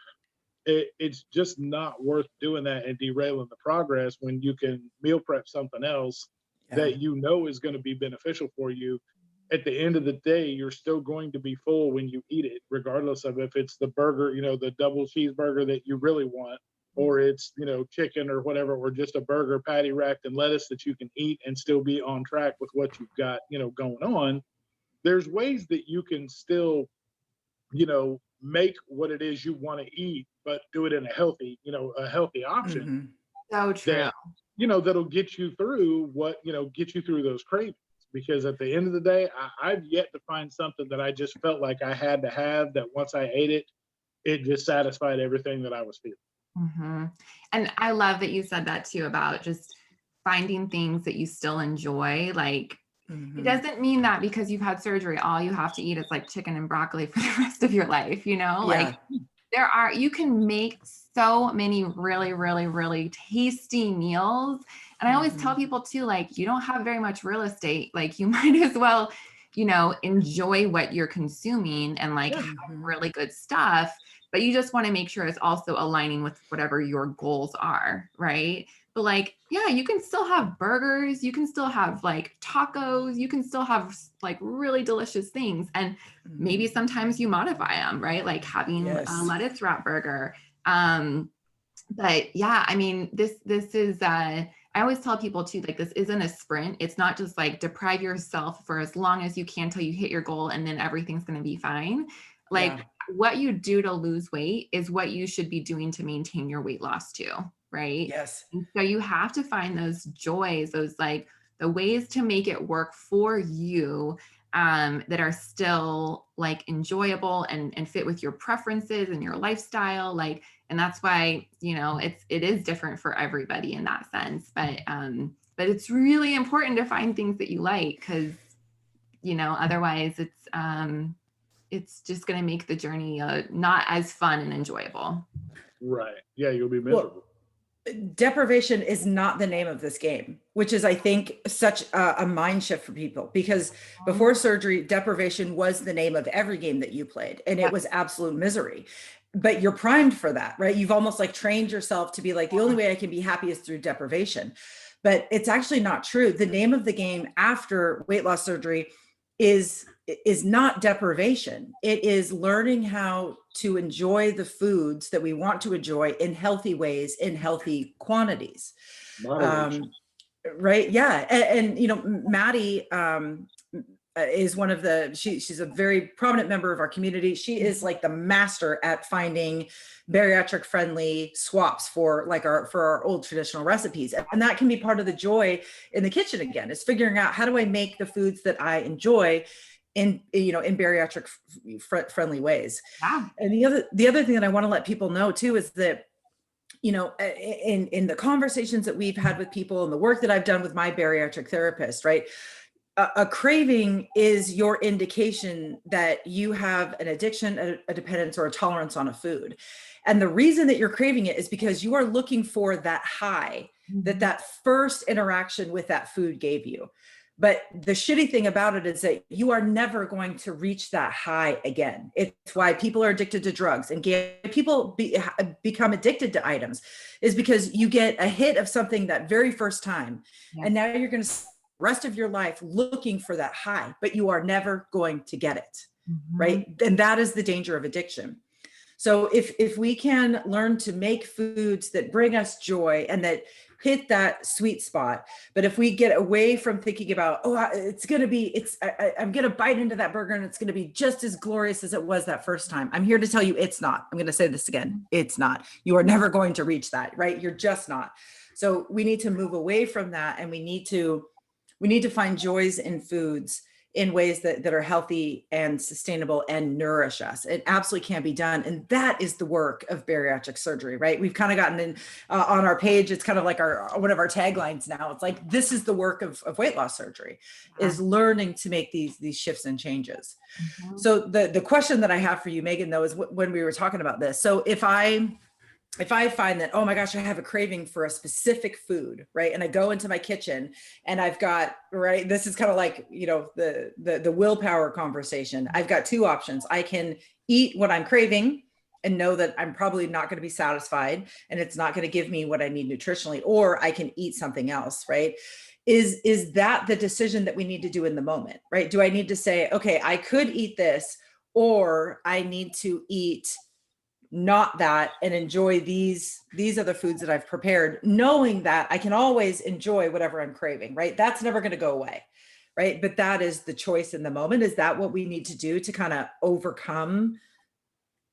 it's just not worth doing that and derailing the progress, when you can meal prep something else that you know is going to be beneficial for you. At the end of the day, you're still going to be full when you eat it, regardless of if it's the burger, you know, the double cheeseburger that you really want, or it's, you know, chicken or whatever, or just a burger patty wrapped in lettuce that you can eat and still be on track with what you've got, you know, going on. There's ways that you can still, you know, make what it is you want to eat, but do it in a healthy option. So true. That, you know, that'll get you through get you through those cravings. Because at the end of the day, I've yet to find something that I just felt like I had to have, that once I ate it, it just satisfied everything that I was feeling. And I love that you said that too, about just finding things that you still enjoy. Like, it doesn't mean that because you've had surgery, all you have to eat is like chicken and broccoli for the rest of your life, you know? Like, You can make so many really, really, really tasty meals. And I always tell people too, like, you don't have very much real estate. Like, you might as well, enjoy what you're consuming and like have really good stuff, but you just want to make sure it's also aligning with whatever your goals are, right? But like, yeah, you can still have burgers, you can still have like tacos, you can still have like really delicious things. And maybe sometimes you modify them, right? Like having a lettuce wrap burger. But yeah, I mean, this is, I always tell people too, like, this isn't a sprint. It's not just like deprive yourself for as long as you can till you hit your goal and then everything's going to be fine. Like what you do to lose weight is what you should be doing to maintain your weight loss too, right? Yes. And so you have to find those joys, those like the ways to make it work for you, that are still like enjoyable and fit with your preferences and your lifestyle. Like, and that's why, it is different for everybody in that sense. But it's really important to find things that you like, because, otherwise it's just going to make the journey not as fun and enjoyable. Right. Yeah, you'll be miserable. Well, deprivation is not the name of this game, which is, I think, such a mind shift for people, because before surgery, deprivation was the name of every game that you played, and it was absolute misery. But you're primed for that, right? You've almost like trained yourself to be like, the only way I can be happy is through deprivation. But it's actually not true. The name of the game after weight loss surgery is not deprivation. It is learning how to enjoy the foods that we want to enjoy in healthy ways, in healthy quantities. Right. Yeah. And Maddie is one of she's a very prominent member of our community. She is like the master at finding bariatric friendly swaps for our old traditional recipes. And that can be part of the joy in the kitchen again, is figuring out, how do I make the foods that I enjoy in bariatric friendly ways. Wow. And the other thing that I want to let people know too is that, in the conversations that we've had with people and the work that I've done with my bariatric therapist, right? A craving is your indication that you have an addiction, a dependence, or a tolerance on a food. And the reason that you're craving it is because you are looking for that high that first interaction with that food gave you. But the shitty thing about it is that you are never going to reach that high again. It's why people are addicted to drugs, and people become addicted to items, is because you get a hit of something that very first time. And now you're going to rest of your life looking for that high, but you are never going to get it, right? And that is the danger of addiction. So if we can learn to make foods that bring us joy and that hit that sweet spot, but if we get away from thinking about, I'm going to bite into that burger and it's going to be just as glorious as it was that first time. I'm here to tell you it's not. I'm going to say this again. It's not. You are never going to reach that, right? You're just not. So we need to move away from that, and we need to find joys in foods in ways that are healthy and sustainable and nourish us. It absolutely can be done. And that is the work of bariatric surgery, right? We've kind of gotten in on our page. It's kind of like one of our taglines now. It's like, this is the work of weight loss surgery, is learning to make these shifts and changes. So the question that I have for you, Megan, though, is when we were talking about this. So if I find that, oh my gosh, I have a craving for a specific food, right? And I go into my kitchen and I've got, right, this is kind of like, the willpower conversation. I've got two options. I can eat what I'm craving and know that I'm probably not going to be satisfied and it's not going to give me what I need nutritionally, or I can eat something else, right? Is that the decision that we need to do in the moment, right? Do I need to say, okay, I could eat this, or I need to eat not that and enjoy these other foods that I've prepared, knowing that I can always enjoy whatever I'm craving, right? That's never going to go away, right? But that is the choice in the moment. Is that what we need to do to kind of overcome,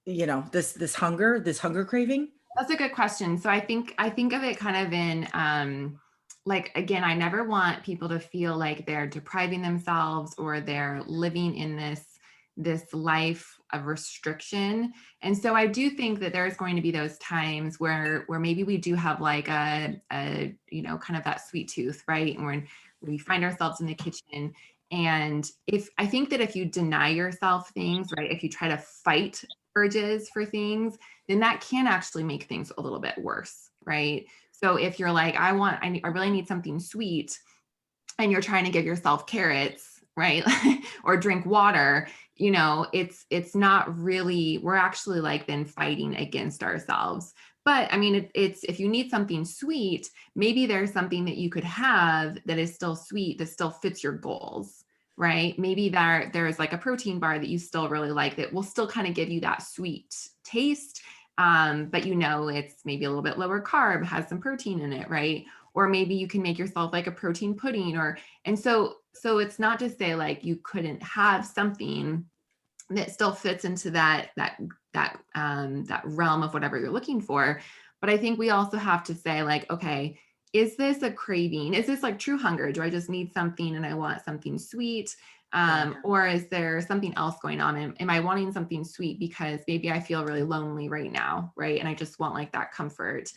this hunger craving? That's a good question. So I think of it kind of in, like, again, I never want people to feel like they're depriving themselves or they're living in this life of restriction. And so I do think that there's going to be those times where maybe we do have like a kind of that sweet tooth, right? And when we find ourselves in the kitchen. And I think that if you deny yourself things, right, if you try to fight urges for things, then that can actually make things a little bit worse, right? So if you're like, I really need something sweet, and you're trying to give yourself carrots, right? Or drink water, you know, it's not really, we're actually like then fighting against ourselves. But I mean, it's, if you need something sweet, maybe there's something that you could have that is still sweet, that still fits your goals, right? Maybe there's like a protein bar that you still really like that will still kind of give you that sweet taste. But you know, it's maybe a little bit lower carb, has some protein in it, right? Or maybe you can make yourself like a protein pudding, and so it's not to say like you couldn't have something that still fits into that realm of whatever you're looking for. But I think we also have to say like, okay, is this a craving? Is this like true hunger? Do I just need something and I want something sweet? Or is there something else going on? Am I wanting something sweet because maybe I feel really lonely right now, right? And I just want like that comfort.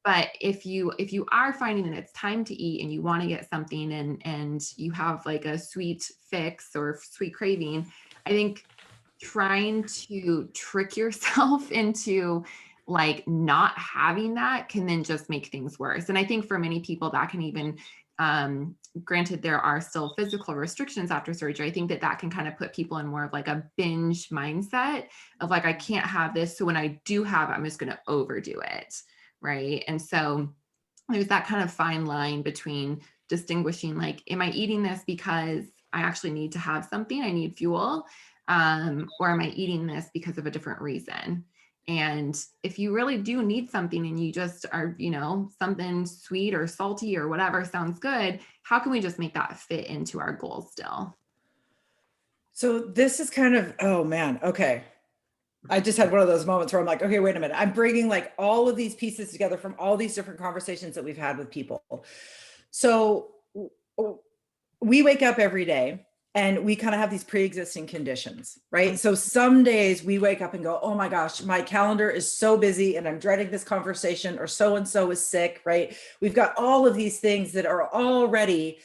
But if you are finding that it's time to eat and you want to get something and you have like a sweet fix or sweet craving, I think trying to trick yourself into like not having that can then just make things worse. And I think for many people that can even, granted there are still physical restrictions after surgery, I think that can kind of put people in more of like a binge mindset of like, I can't have this, so when I do have it, I'm just going to overdo it. Right. And so there's that kind of fine line between distinguishing, like, am I eating this because I actually need to have something, I need fuel, or am I eating this because of a different reason? And if you really do need something and you just are, you know, something sweet or salty or whatever sounds good, how can we just make that fit into our goals still? So this is kind of, oh man, okay. I just had one of those moments where I'm like, okay, wait a minute. I'm bringing like all of these pieces together from all these different conversations that we've had with people. So we wake up every day and we kind of have these pre-existing conditions, right? So some days we wake up and go, oh my gosh, my calendar is so busy and I'm dreading this conversation, or so-and-so is sick, right? We've got all of these things that are already,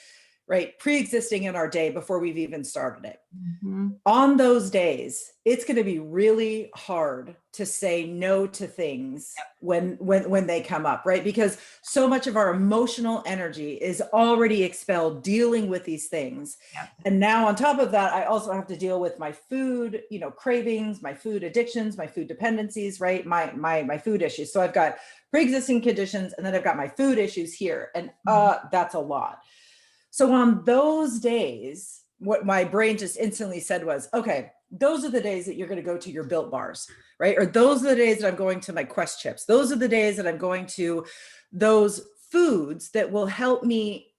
right, pre-existing in our day before we've even started it. On those days, it's going to be really hard to say no to things when they come up, right? Because so much of our emotional energy is already expelled dealing with these things. And now on top of that, I also have to deal with my food, you know, cravings, my food addictions, my food dependencies, right? My food issues. So I've got pre-existing conditions and then I've got my food issues here. And that's a lot. So on those days, what my brain just instantly said was, okay, those are the days that you're going to go to your Built Bars, right? Or those are the days that I'm going to my Quest chips. Those are the days that I'm going to those foods that will help me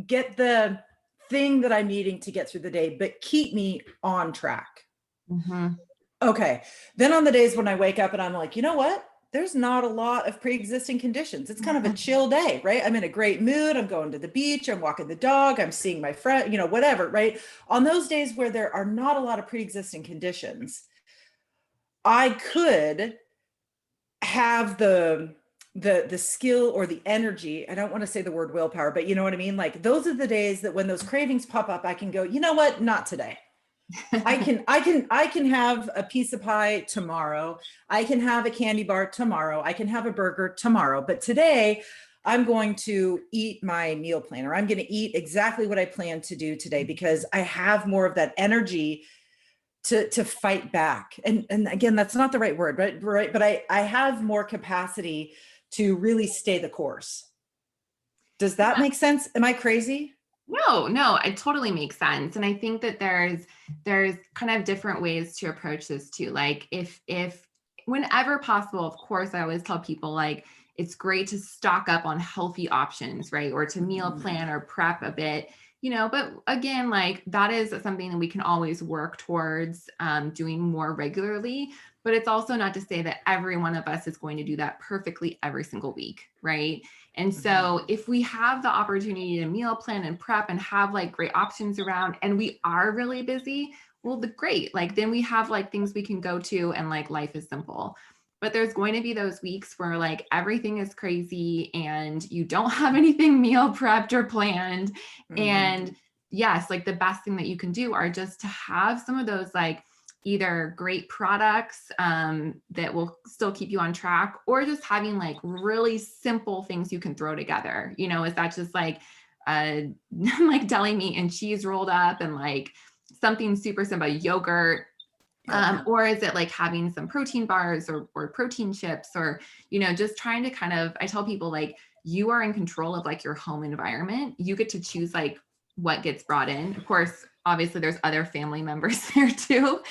get the thing that I'm needing to get through the day, but keep me on track. Okay. Then on the days when I wake up and I'm like, you know what? There's not a lot of pre-existing conditions. It's kind of a chill day, right? I'm in a great mood. I'm going to the beach. I'm walking the dog. I'm seeing my friend, you know, whatever, right? On those days where there are not a lot of pre-existing conditions, I could have the skill or the energy. I don't want to say the word willpower, but you know what I mean? Like those are the days that when those cravings pop up, I can go, you know what? Not today. I can have a piece of pie tomorrow. I can have a candy bar tomorrow. I can have a burger tomorrow. But today I'm going to eat my meal plan, or I'm going to eat exactly what I plan to do today because I have more of that energy to fight back. And again, that's not the right word, right? But I have more capacity to really stay the course. Does that make sense? Am I crazy? No, it totally makes sense. And I think that there's kind of different ways to approach this too. Like if whenever possible, of course, I always tell people like, it's great to stock up on healthy options, right? Or to meal plan or prep a bit, you know, but again, like that is something that we can always work towards doing more regularly. But it's also not to say that every one of us is going to do that perfectly every single week, right? And so if we have the opportunity to meal plan and prep and have like great options around and we are really busy, well, great. Like then we have like things we can go to and like life is simple. But there's going to be those weeks where like everything is crazy and you don't have anything meal prepped or planned. And yes, like the best thing that you can do are just to have some of those like either great products that will still keep you on track, or just having like really simple things you can throw together. You know, is that just like like deli meat and cheese rolled up and like something super simple, yogurt? Or is it like having some protein bars or protein chips, or, you know, just trying to kind of, I tell people like, you are in control of like your home environment. You get to choose like what gets brought in. Of course, obviously there's other family members there too.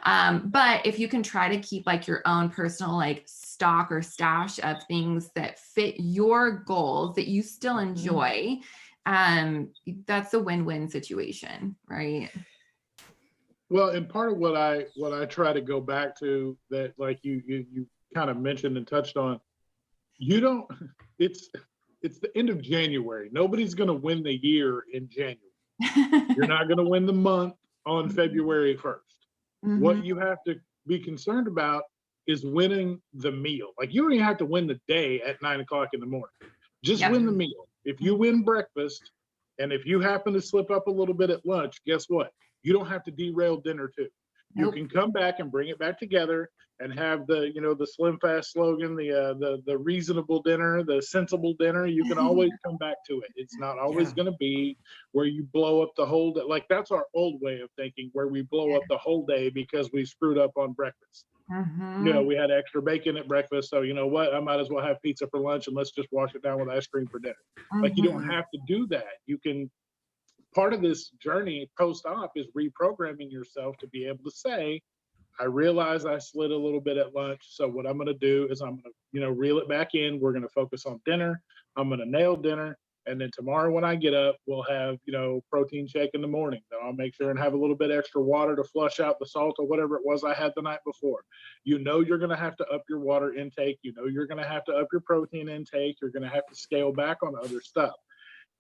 But if you can try to keep like your own personal like stock or stash of things that fit your goals that you still enjoy, that's a win-win situation, right? Well, and part of what I try to go back to, that like you kind of mentioned and touched on, you don't, it's the end of January. Nobody's going to win the year in January. You're not going to win the month on February 1st. What you have to be concerned about is winning the meal. Like, you don't even have to win the day at 9 o'clock in the morning. Just win the meal. If you win breakfast, and if you happen to slip up a little bit at lunch, guess what? You don't have to derail dinner too. You can come back and bring it back together and have the, you know, the Slim Fast slogan, the reasonable dinner, the sensible dinner. You can always come back to it. It's not always going to be where you blow up the whole day. Like, that's our old way of thinking, where we blow up the whole day because we screwed up on breakfast. You know, we had extra bacon at breakfast, so you know what? I might as well have pizza for lunch and let's just wash it down with ice cream for dinner. Like, you don't have to do that. You can. Part of this journey post-op is reprogramming yourself to be able to say, I realize I slid a little bit at lunch. So what I'm going to do is I'm going to, you know, reel it back in. We're going to focus on dinner. I'm going to nail dinner. And then tomorrow when I get up, we'll have, you know, protein shake in the morning. Then I'll make sure and have a little bit extra water to flush out the salt or whatever it was I had the night before. You know, you're going to have to up your water intake. You know, you're going to have to up your protein intake. You're going to have to scale back on other stuff.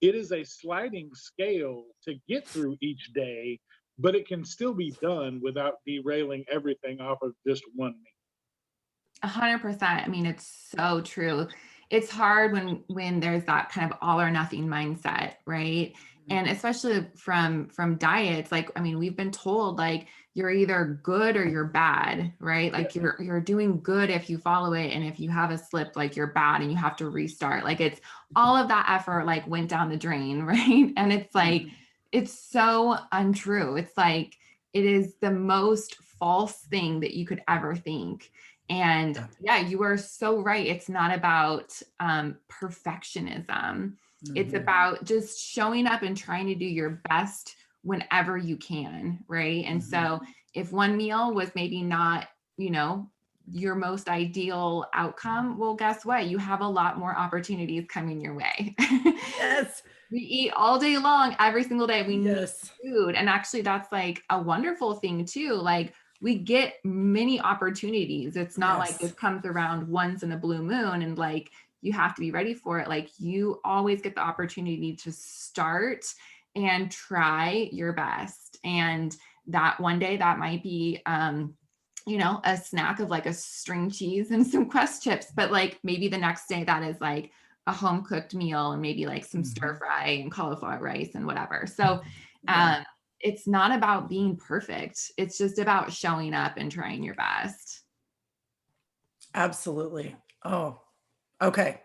It is a sliding scale to get through each day, but it can still be done without derailing everything off of just one meal. 100%. I mean, it's so true. It's hard when there's that kind of all or nothing mindset, right? And especially from diets, like, I mean, we've been told like you're either good or you're bad, right? Like you're doing good if you follow it, and if you have a slip, like you're bad and you have to restart. Like, it's all of that effort like went down the drain, right? And it's like, it's so untrue. It's like, it is the most false thing that you could ever think. And yeah, you are so right. It's not about perfectionism. It's about just showing up and trying to do your best whenever you can, right? And so if one meal was maybe not, you know, your most ideal outcome, well, guess what? You have a lot more opportunities coming your way. Yes. We eat all day long, every single day. We need food. And actually, that's like a wonderful thing too. Like, we get many opportunities. It's not like it comes around once in a blue moon and like, you have to be ready for it. Like, you always get the opportunity to start and try your best. And that one day that might be, you know, a snack of like a string cheese and some Quest chips, but like maybe the next day that is like a home cooked meal and maybe like some stir fry and cauliflower rice and whatever. So, it's not about being perfect. It's just about showing up and trying your best. Absolutely. Oh, okay.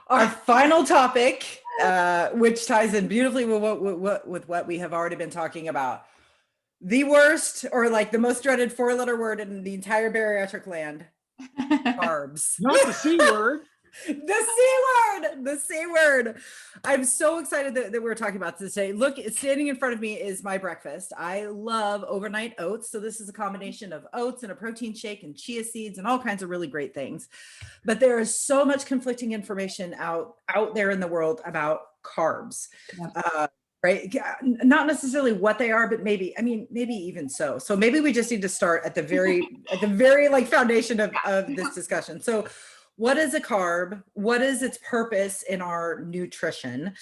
Our final topic, which ties in beautifully with what we have already been talking about. The worst, or like the most dreaded 4-letter word in the entire bariatric land, carbs. Not the C word. The C word. I'm so excited that we're talking about this today. Look, standing in front of me is my breakfast. I love overnight oats. So this is a combination of oats and a protein shake and chia seeds and all kinds of really great things. But there is so much conflicting information out there in the world about carbs. Right? Not necessarily what they are, but maybe even so. So maybe we just need to start at the very like foundation of this discussion. So what is a carb? What is its purpose in our nutrition?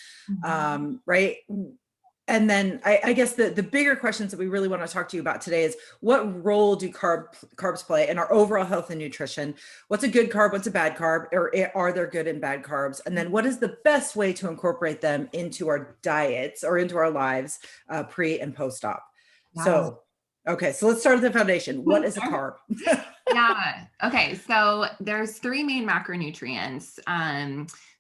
Right? And then I guess the bigger questions that we really want to talk to you about today is, what role do carbs play in our overall health and nutrition? What's a good carb? What's a bad carb? Or are there good and bad carbs? And then what is the best way to incorporate them into our diets or into our lives pre and post-op? So Okay, so let's start at the foundation. What is a carb? Yeah. Okay. So there's three main macronutrients.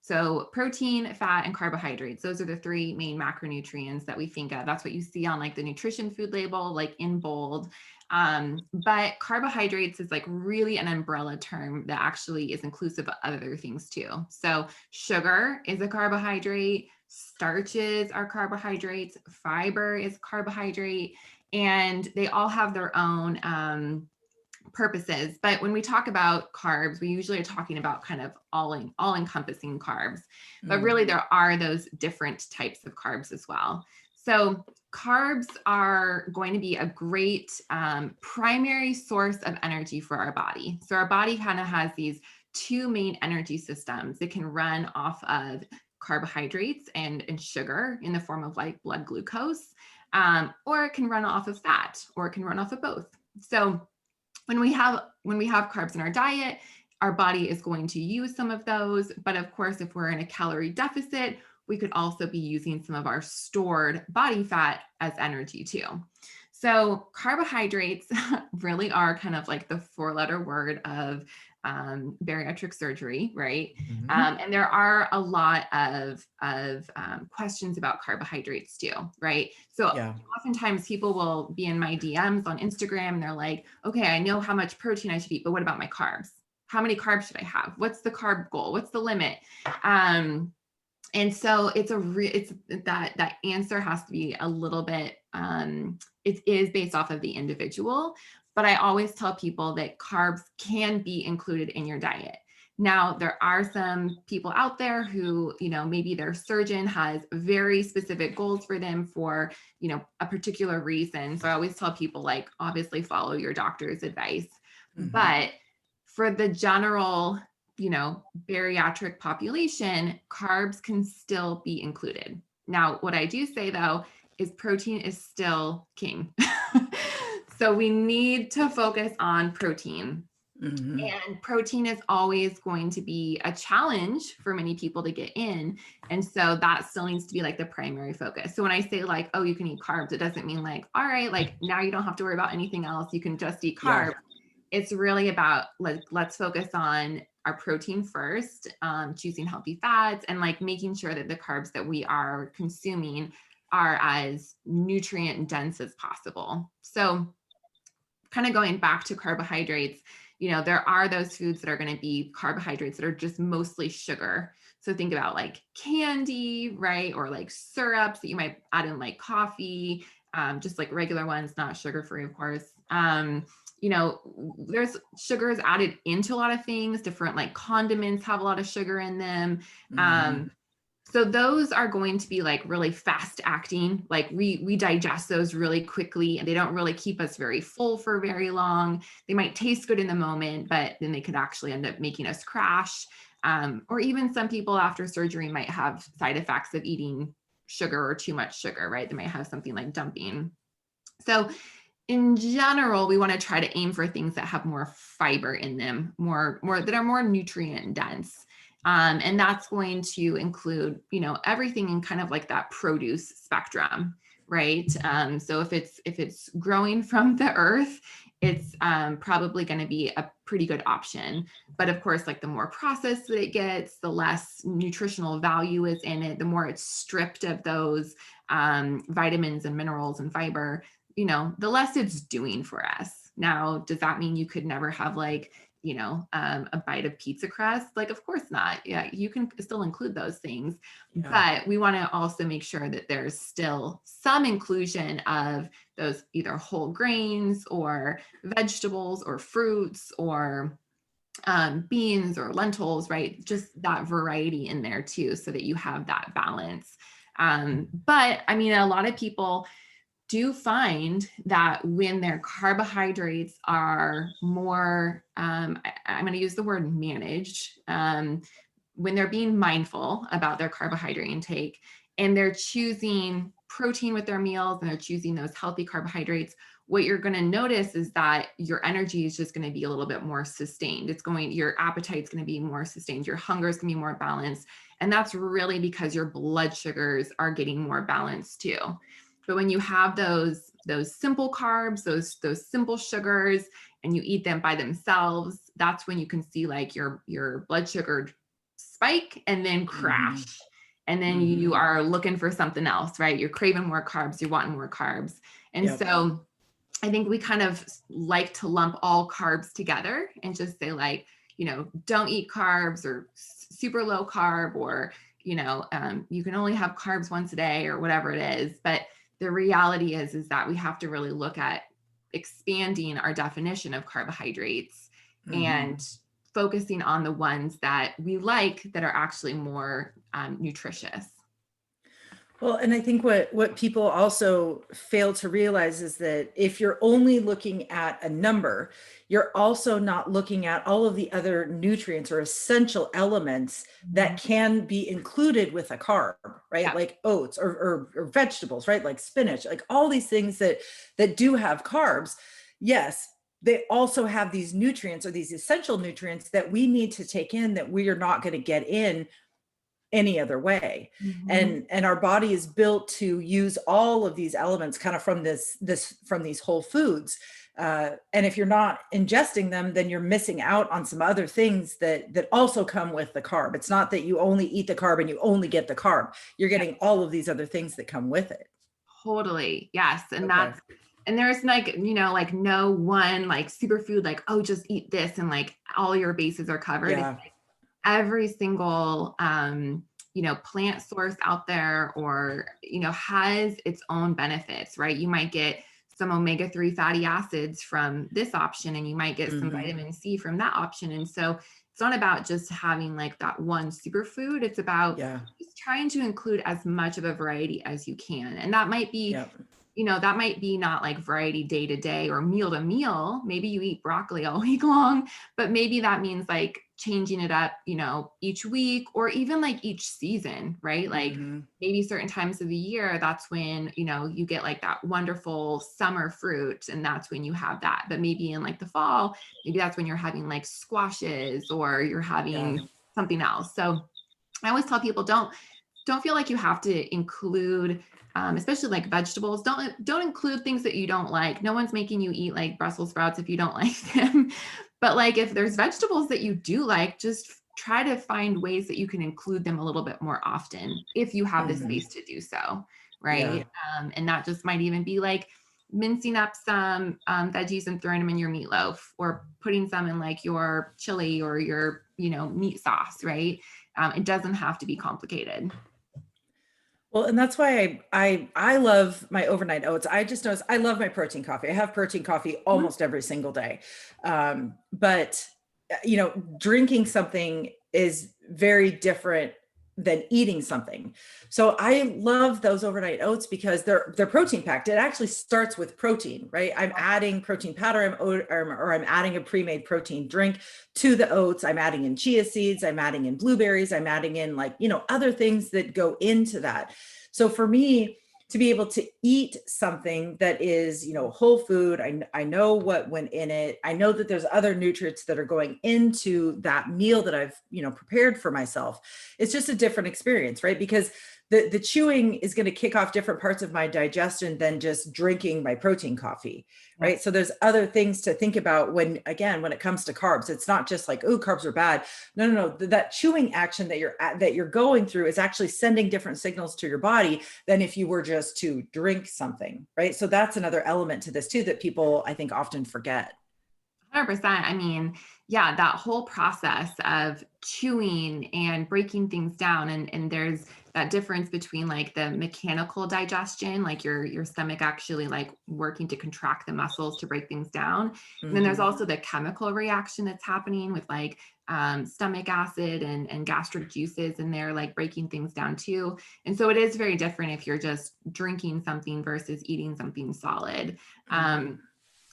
So protein, fat, and carbohydrates. Those are the three main macronutrients that we think of. That's what you see on like the nutrition food label, like in bold. But carbohydrates is like really an umbrella term that actually is inclusive of other things too. So sugar is a carbohydrate, starches are carbohydrates, fiber is carbohydrate, and they all have their own purposes. But when we talk about carbs, we usually are talking about kind of all encompassing carbs, but really there are those different types of carbs as well. So carbs are going to be a great primary source of energy for our body. So our body kind of has these two main energy systems. It can run off of carbohydrates and sugar in the form of like blood glucose, or it can run off of fat, or it can run off of both. So when we have carbs in our diet, our body is going to use some of those. But of course, if we're in a calorie deficit, we could also be using some of our stored body fat as energy too. So carbohydrates really are kind of like the four-letter word of bariatric surgery, right? And there are a lot of questions about carbohydrates too, right? So oftentimes people will be in my DMs on Instagram and they're like, okay, I know how much protein I should eat, but what about my carbs? How many carbs should I have? What's the carb goal? What's the limit? And so it's that answer has to be a little bit, it is based off of the individual, but I always tell people that carbs can be included in your diet. Now, there are some people out there who, maybe their surgeon has very specific goals for them for, a particular reason. So I always tell people, like, obviously follow your doctor's advice, but for the general bariatric population, carbs can still be included. Now, what I do say though, is protein is still king. So we need to focus on protein. And protein is always going to be a challenge for many people to get in. And so that still needs to be like the primary focus. So when I say like, oh, you can eat carbs, it doesn't mean like, all right, like now you don't have to worry about anything else. You can just eat carbs. It's really about like, let's focus on our protein first, choosing healthy fats, and like making sure that the carbs that we are consuming are as nutrient dense as possible. So kind of going back to carbohydrates, there are those foods that are going to be carbohydrates that are just mostly sugar. So think about like candy, right? Or like syrups that you might add in like coffee, just like regular ones, not sugar-free, of course. There's sugars added into a lot of things. Different like condiments have a lot of sugar in them. So those are going to be like really fast acting. Like we digest those really quickly, and they don't really keep us very full for very long. They might taste good in the moment, but then they could actually end up making us crash. Or even some people after surgery might have side effects of eating sugar or too much sugar, right? They might have something like dumping. So in general, we want to try to aim for things that have more fiber in them, more that are more nutrient dense. And that's going to include, everything in kind of like that produce spectrum, right? So if it's growing from the earth, it's probably going to be a pretty good option. But of course, like the more processed that it gets, the less nutritional value is in it, the more it's stripped of those vitamins and minerals and fiber, the less it's doing for us. Now, does that mean you could never have like, a bite of pizza crust? Like, of course not. Yeah, you can still include those things, but we want to also make sure that there's still some inclusion of those either whole grains or vegetables or fruits or beans or lentils, right? Just that variety in there too, so that you have that balance. But I mean, a lot of people do find that when their carbohydrates are more, I'm going to use the word managed, when they're being mindful about their carbohydrate intake and they're choosing protein with their meals and they're choosing those healthy carbohydrates, what you're going to notice is that your energy is just going to be a little bit more sustained. Your appetite's going to be more sustained. Your hunger is going to be more balanced. And that's really because your blood sugars are getting more balanced too. But when you have those those simple carbs, those simple sugars, and you eat them by themselves, that's when you can see like your blood sugar spike and then crash. And then you are looking for something else, right? You're craving more carbs, you're wanting more carbs. And so I think we kind of like to lump all carbs together and just say like, you know, don't eat carbs or super low carb, or, you know, you can only have carbs once a day or whatever it is. But the reality is that we have to really look at expanding our definition of carbohydrates and focusing on the ones that we like that are actually more nutritious. Well, and I think what people also fail to realize is that if you're only looking at a number, you're also not looking at all of the other nutrients or essential elements that can be included with a carb, right? Yeah. Like oats or vegetables, right? Like spinach, like all these things that do have carbs. Yes, they also have these nutrients or these essential nutrients that we need to take in that we are not going to get in any other way. And our body is built to use all of these elements kind of from from these whole foods. And if you're not ingesting them, then you're missing out on some other things that also come with the carb. It's not that you only eat the carb and you only get the carb. You're getting all of these other things that come with it. Totally. Yes. And and there's like, you know, like no one like superfood, like, oh, just eat this and like all your bases are covered. Yeah. It's like every single, you know, plant source out there, or, you know, has its own benefits, right? You might get some omega-3 fatty acids from this option, and you might get some vitamin C from that option. And so it's not about just having like that one superfood. It's about just trying to include as much of a variety as you can. And that might be, you know, that might be not like variety day to day or meal to meal. Maybe you eat broccoli all week long, but maybe that means like changing it up, you know, each week or even like each season, right? Like maybe certain times of the year, that's when, you know, you get like that wonderful summer fruit, and that's when you have that. But maybe in like the fall, maybe that's when you're having like squashes or you're having something else. So I always tell people, don't feel like you have to include especially like vegetables, don't include things that you don't like. No one's making you eat like Brussels sprouts if you don't like them. But like if there's vegetables that you do like, just try to find ways that you can include them a little bit more often if you have the space to do so, right? And that just might even be like mincing up some veggies and throwing them in your meatloaf, or putting some in like your chili or your, you know, meat sauce, right? It doesn't have to be complicated. Well, and that's why I love my overnight oats. I just noticed I love my protein coffee. I have protein coffee almost every single day. But you know, drinking something is very different than eating something. So I love those overnight oats because they're protein packed. It actually starts with protein, right? I'm adding protein powder, or I'm adding a pre-made protein drink to the oats. I'm adding in chia seeds, I'm adding in blueberries, I'm adding in like, you know, other things that go into that. So for me to be able to eat something that is, you know, whole food, I know what went in it. I know that there's other nutrients that are going into that meal that I've, you know, prepared for myself. It's just a different experience, right? Because the chewing is going to kick off different parts of my digestion than just drinking my protein coffee, right? So there's other things to think about when it comes to carbs. It's not just like, oh, carbs are bad. No. That chewing action that you're going through is actually sending different signals to your body than if you were just to drink something, right? So that's another element to this too that people, I think, often forget. 100%. I mean, yeah, that whole process of chewing and breaking things down, and there's that difference between like the mechanical digestion, like your stomach actually like working to contract the muscles to break things down. And then there's also the chemical reaction that's happening with like stomach acid and gastric juices, and they're like breaking things down too. And so it is very different if you're just drinking something versus eating something solid.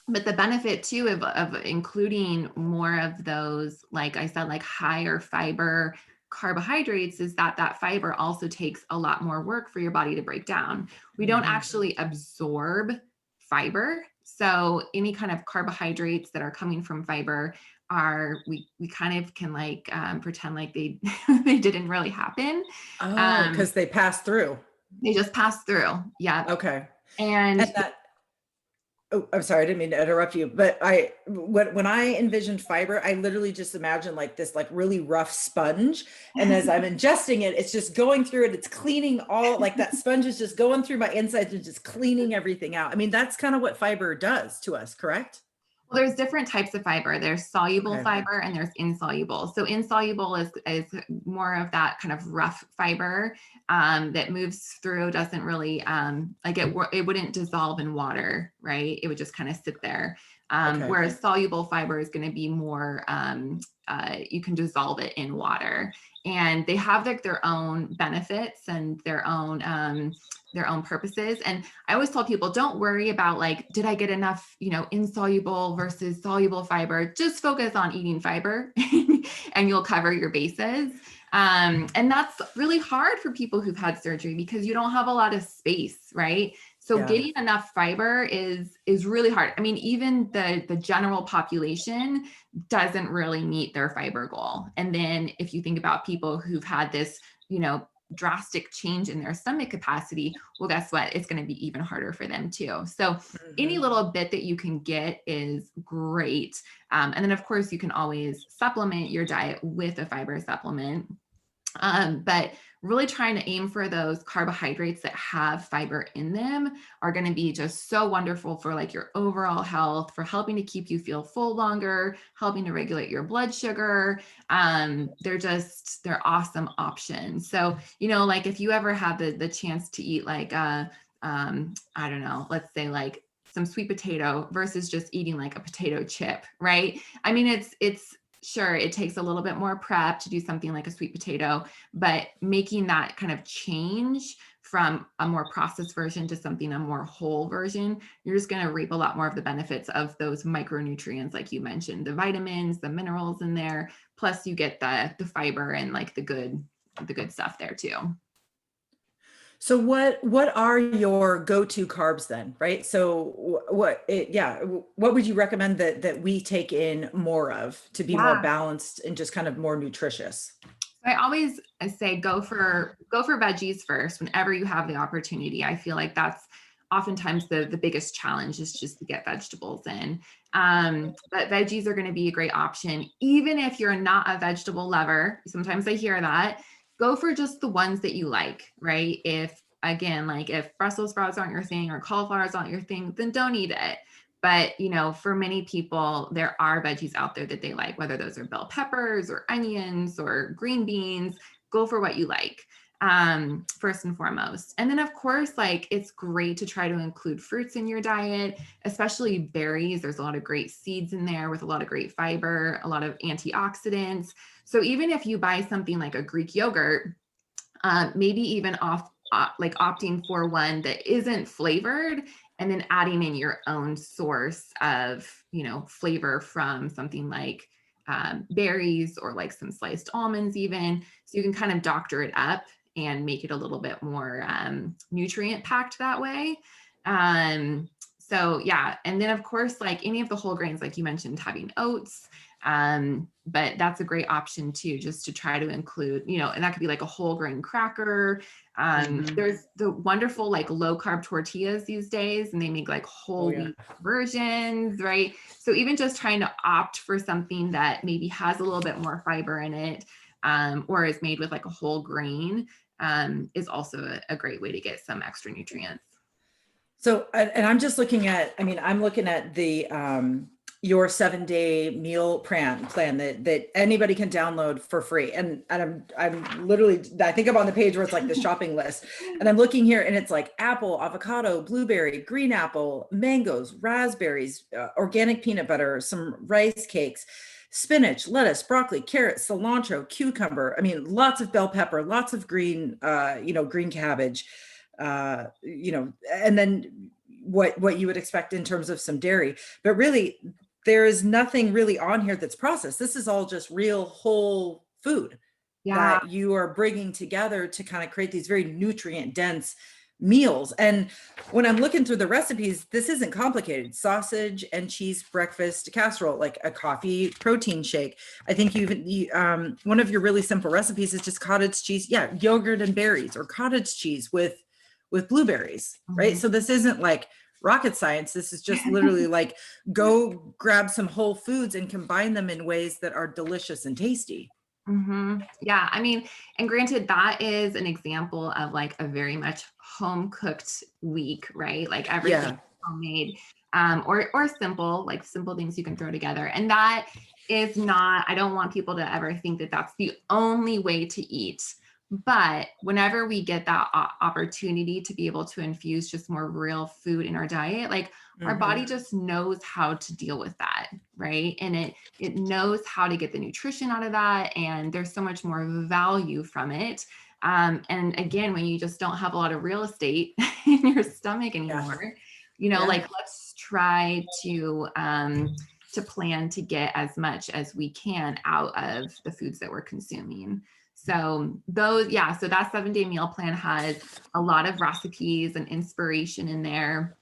But the benefit too of including more of those, like I said, like higher fiber carbohydrates, is that fiber also takes a lot more work for your body to break down. We don't actually absorb fiber. So any kind of carbohydrates that are coming from fiber we kind of can like pretend like they didn't really happen. Because they pass through. They just pass through. Yeah. Okay. And Oh, I'm sorry, I didn't mean to interrupt you, but when I envisioned fiber, I literally just imagined like this like really rough sponge. And as I'm ingesting it, it's just going through it. It's cleaning all, like that sponge is just going through my insides and just cleaning everything out. I mean, that's kind of what fiber does to us, correct? Well, there's different types of fiber. There's soluble Okay. fiber and there's insoluble. So insoluble is more of that kind of rough fiber that moves through, doesn't really like it wouldn't dissolve in water, right? It would just kind of sit there. Okay. Whereas soluble fiber is going to be more, you can dissolve it in water, and they have like their own benefits and their own purposes. And I always tell people, don't worry about like, did I get enough, insoluble versus soluble fiber? Just focus on eating fiber and you'll cover your bases. And that's really hard for people who've had surgery because you don't have a lot of space, right? So getting enough fiber is really hard. I mean, even the general population doesn't really meet their fiber goal. And then if you think about people who've had this, drastic change in their stomach capacity, well, guess what? It's going to be even harder for them too. So any little bit that you can get is great. And then of course you can always supplement your diet with a fiber supplement. But really trying to aim for those carbohydrates that have fiber in them are going to be just so wonderful for like your overall health, for helping to keep you feel full longer, helping to regulate your blood sugar. They're awesome options. So, like if you ever have the chance to eat like, I don't know, let's say like some sweet potato versus just eating like a potato chip, right? I mean, it's sure, it takes a little bit more prep to do something like a sweet potato, but making that kind of change from a more processed version to something a more whole version, you're just going to reap a lot more of the benefits of those micronutrients, like you mentioned, the vitamins, the minerals in there, plus you get the fiber and like the good stuff there too. So what are your go-to carbs then, right? So what would you recommend that we take in more of to be more balanced and just kind of more nutritious? I always say go for veggies first whenever you have the opportunity. I feel like that's oftentimes the biggest challenge is just to get vegetables in. But veggies are going to be a great option, even if you're not a vegetable lover. Sometimes I hear that. Go for just the ones that you like, right? If Brussels sprouts aren't your thing or cauliflower is not your thing, then don't eat it. But, for many people, there are veggies out there that they like, whether those are bell peppers or onions or green beans. Go for what you like, first and foremost. And then, of course, like it's great to try to include fruits in your diet, especially berries. There's a lot of great seeds in there with a lot of great fiber, a lot of antioxidants. So even if you buy something like a Greek yogurt, maybe even opting for one that isn't flavored and then adding in your own source of, flavor from something like berries or like some sliced almonds even. So you can kind of doctor it up and make it a little bit more nutrient packed that way. So yeah. And then of course, like any of the whole grains, like you mentioned, having oats, but that's a great option too, just to try to include, and that could be like a whole grain cracker. There's the wonderful like low carb tortillas these days, and they make like whole wheat versions, right? So even just trying to opt for something that maybe has a little bit more fiber in it, or is made with like a whole grain, is also a great way to get some extra nutrients. So, and I'm just looking at, I'm looking at the, your 7-day meal plan that anybody can download for free. And I'm literally, I think I'm on the page where it's like the shopping list, and I'm looking here and it's like apple, avocado, blueberry, green apple, mangoes, raspberries, organic peanut butter, some rice cakes, spinach, lettuce, broccoli, carrot, cilantro, cucumber. Lots of bell pepper, lots of green, green cabbage, and then what you would expect in terms of some dairy, but really there is nothing really on here that's processed. This is all just real whole food that you are bringing together to kind of create these very nutrient dense meals. And when I'm looking through the recipes, this isn't complicated. Sausage and cheese breakfast casserole, like a coffee protein shake. I think one of your really simple recipes is just cottage cheese, yogurt and berries, or cottage cheese with blueberries, right? So this isn't like rocket science. This is just literally like, go grab some whole foods and combine them in ways that are delicious and tasty. Yeah. I mean, and granted, that is an example of like a very much home cooked week, right? Like everything homemade, or simple, like simple things you can throw together. And that is not, I don't want people to ever think that that's the only way to eat. But whenever we get that opportunity to be able to infuse just more real food in our diet, like our body just knows how to deal with that, right? And it knows how to get the nutrition out of that, and there's so much more value from it. And again, when you just don't have a lot of real estate in your stomach anymore, you know, like let's try to plan to get as much as we can out of the foods that we're consuming. So so that 7-day meal plan has a lot of recipes and inspiration in there.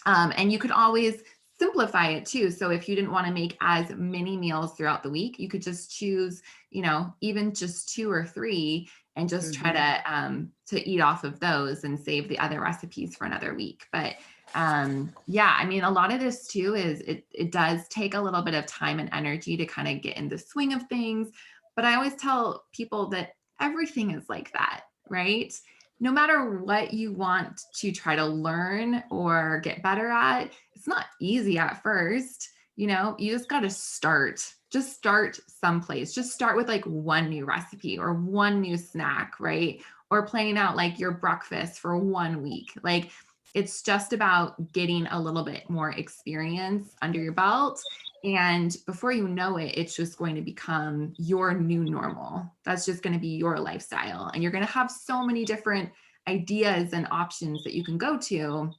And you could always simplify it too. So if you didn't want to make as many meals throughout the week, you could just choose, you know, even just 2 or 3 and just try to eat off of those and save the other recipes for another week. But I mean, a lot of this too is it does take a little bit of time and energy to kind of get in the swing of things. But I always tell people that everything is like that, right? No matter what you want to try to learn or get better at, it's not easy at first. You know, you just got to start. Just start someplace. Just start with like one new recipe or one new snack, right? Or planning out like your breakfast for 1 week. Like, it's just about getting a little bit more experience under your belt. And before you know it, it's just going to become your new normal. That's just going to be your lifestyle. And you're going to have so many different ideas and options that you can go to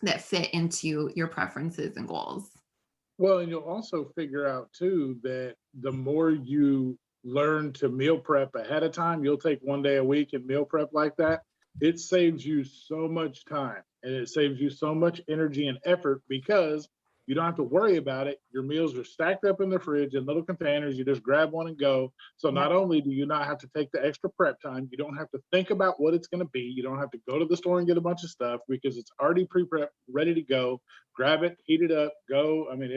that fit into your preferences and goals. Well, and you'll also figure out too that the more you learn to meal prep ahead of time, you'll take 1 day a week and meal prep like that. It saves you so much time, and it saves you so much energy and effort because you don't have to worry about it. Your meals are stacked up in the fridge in little containers. You just grab one and go. So not only do you not have to take the extra prep time, you don't have to think about what it's going to be. You don't have to go to the store and get a bunch of stuff because it's already pre-prepped, ready to go. Grab it, heat it up, go. I mean,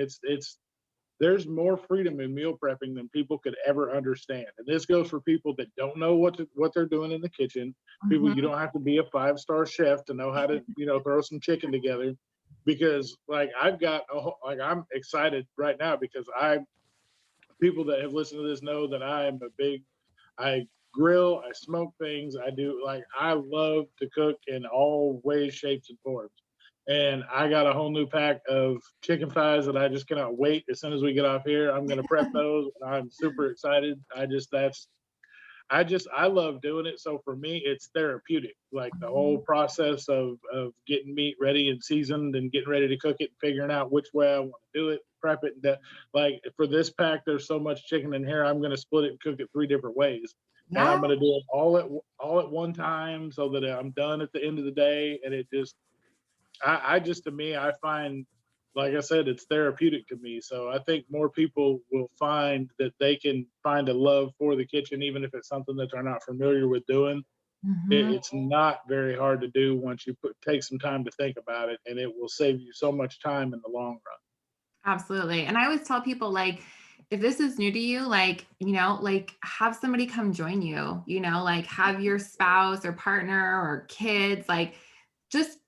there's more freedom in meal prepping than people could ever understand. And this goes for people that don't know what they're doing in the kitchen. People, you don't have to be a 5-star chef to know how to, throw some chicken together. Because like I'm excited right now because people that have listened to this know that I grill, I smoke things, I love to cook in all ways, shapes, and forms. And I got a whole new pack of chicken thighs that I just cannot wait. As soon as we get off here, I'm going to prep those. I'm super excited. I love doing it. So for me, it's therapeutic. Like the whole process of getting meat ready and seasoned and getting ready to cook it and figuring out which way I want to do it, prep it. Like for this pack, there's so much chicken in here. I'm going to split it and cook it 3 different ways. Yeah. And I'm going to do it all at one time so that I'm done at the end of the day. And it just, to me, I find, like I said, it's therapeutic to me. So I think more people will find that they can find a love for the kitchen, even if it's something that they're not familiar with doing. It's not very hard to do once you take some time to think about it, and it will save you so much time in the long run. Absolutely. And I always tell people, like, if this is new to you, have somebody come join you, like have your spouse or partner or kids, like, just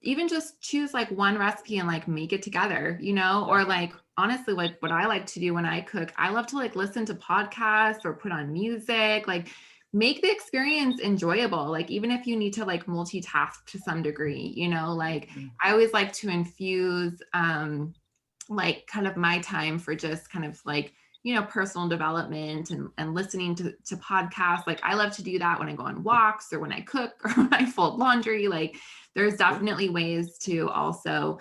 choose like one recipe and like make it together, or like, honestly, like what I like to do when I cook, I love to like listen to podcasts or put on music, like make the experience enjoyable. Like, even if you need to like multitask to some degree, like I always like to infuse, like kind of my time for just kind of like, personal development and listening to podcasts. Like I love to do that when I go on walks or when I cook or when I fold laundry. Like there's definitely ways to also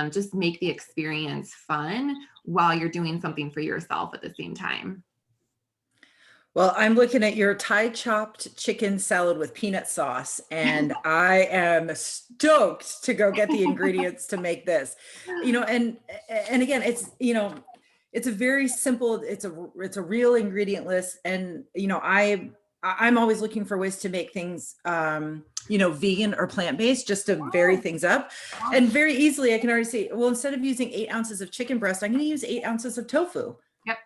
just make the experience fun while you're doing something for yourself at the same time. Well, I'm looking at your Thai chopped chicken salad with peanut sauce, and I am stoked to go get the ingredients to make this. And again, it's it's a very simple, it's a real ingredient list. And, I'm always looking for ways to make things, vegan or plant-based, just to vary things up. And very easily, I can already say, well, instead of using 8 ounces of chicken breast, I'm going to use 8 ounces of tofu. Yep.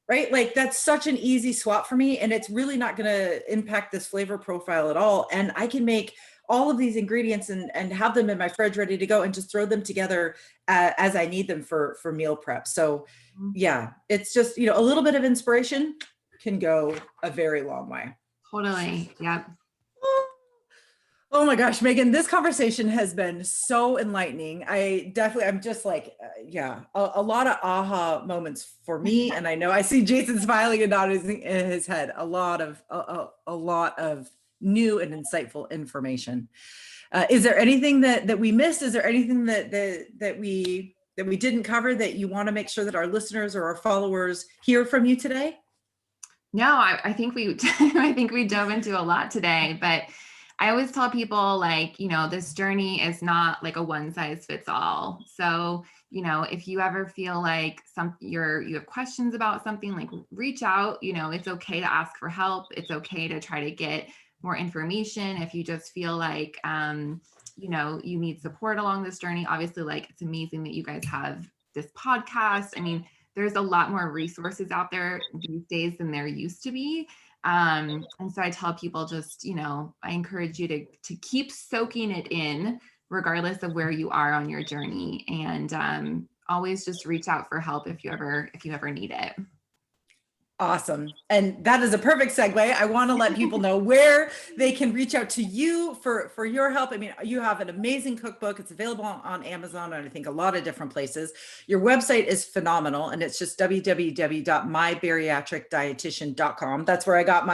Right? Like that's such an easy swap for me, and it's really not going to impact this flavor profile at all. And I can make all of these ingredients and have them in my fridge ready to go and just throw them together as I need them for meal prep. So yeah, it's just, a little bit of inspiration can go a very long way. Totally. Yep. Oh my gosh, Megan, this conversation has been so enlightening. I'm just like, a lot of aha moments for me. And I know I see Jason smiling and nodding in his head. A lot of new and insightful information. Is there anything that we missed? Is there anything that we didn't cover that you want to make sure that our listeners or our followers hear from you today? No, I think we dove into a lot today, but I always tell people this journey is not like a one size fits all. So, if you ever feel like you have questions about something, like reach out, it's okay to ask for help. It's okay to try to get more information. If you just feel like, you need support along this journey, obviously, it's amazing that you guys have this podcast. I mean, there's a lot more resources out there these days than there used to be. And so I tell people just, I encourage you to keep soaking it in regardless of where you are on your journey, and always just reach out for help if you ever need it. Awesome. And that is a perfect segue. I want to let people know where they can reach out to you for your help. I mean, you have an amazing cookbook. It's available on Amazon and I think a lot of different places. Your website is phenomenal, and it's just www.mybariatricdietitian.com. That's where I got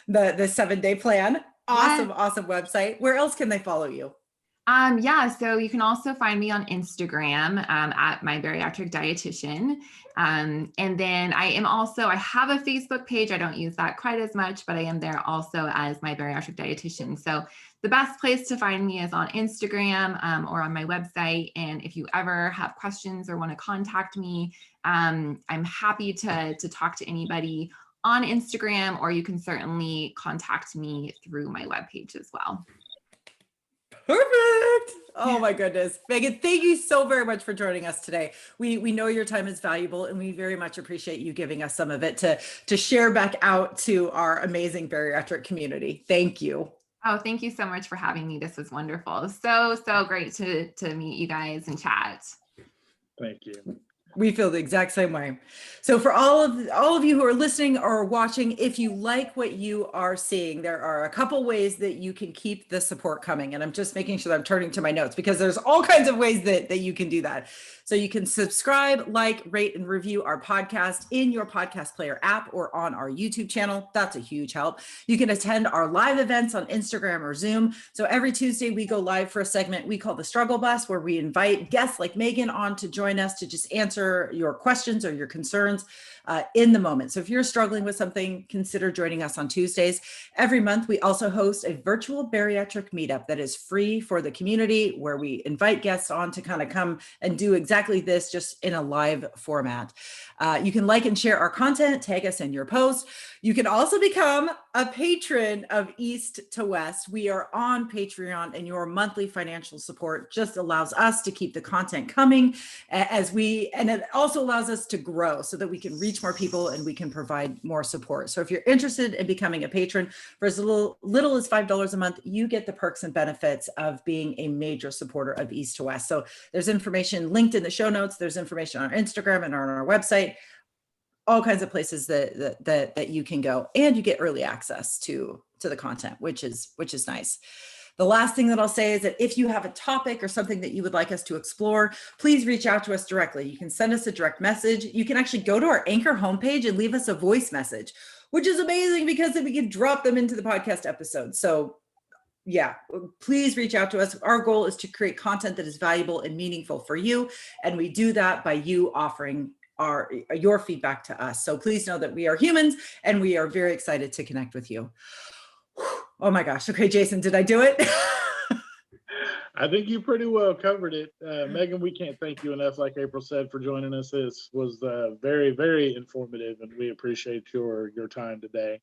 the 7-day plan. Awesome, awesome website. Where else can they follow you? So you can also find me on Instagram at My Bariatric Dietitian. And then I have a Facebook page. I don't use that quite as much, but I am there also as My Bariatric Dietitian. So the best place to find me is on Instagram or on my website. And if you ever have questions or want to contact me, I'm happy to talk to anybody on Instagram, or you can certainly contact me through my webpage as well. Perfect. Oh my goodness. Megan, thank you so very much for joining us today. We know your time is valuable, and we very much appreciate you giving us some of it to share back out to our amazing bariatric community. Thank you. Oh, thank you so much for having me. This was wonderful. So great to meet you guys and chat. Thank you. We feel the exact same way. So for all of you who are listening or watching, if you like what you are seeing, there are a couple ways that you can keep the support coming. And I'm just making sure that I'm turning to my notes, because there's all kinds of ways that you can do that. So you can subscribe, like, rate, and review our podcast in your podcast player app or on our YouTube channel. That's a huge help. You can attend our live events on Instagram or Zoom. So every Tuesday we go live for a segment we call the Struggle Bus, where we invite guests like Megan on to join us to just answer your questions or your concerns in the moment. So if you're struggling with something, consider joining us on Tuesdays. Every month, we also host a virtual bariatric meetup that is free for the community, where we invite guests on to kind of come and do exactly this, just in a live format. You can like and share our content, tag us in your posts. You can also become a patron of East to West. We are on Patreon, and your monthly financial support just allows us to keep the content coming and it also allows us to grow so that we can reach more people and we can provide more support. So if you're interested in becoming a patron, for as little as $5 a month, you get the perks and benefits of being a major supporter of East to West. So there's information linked in the show notes. There's information on our Instagram and on our website, all kinds of places that you can go, and you get early access to the content, which is nice. The last thing that I'll say is that if you have a topic or something that you would like us to explore, please reach out to us directly. You can send us a direct message. You can actually go to our Anchor homepage and leave us a voice message, which is amazing because then we can drop them into the podcast episode. So yeah, please reach out to us. Our goal is to create content that is valuable and meaningful for you. And we do that by you offering your feedback to us. So please know that we are humans, and we are very excited to connect with you. Oh my gosh. Okay, Jason, did I do it? I think you pretty well covered it. Megan, we can't thank you enough, like April said, for joining us. This was very, very informative, and we appreciate your time today.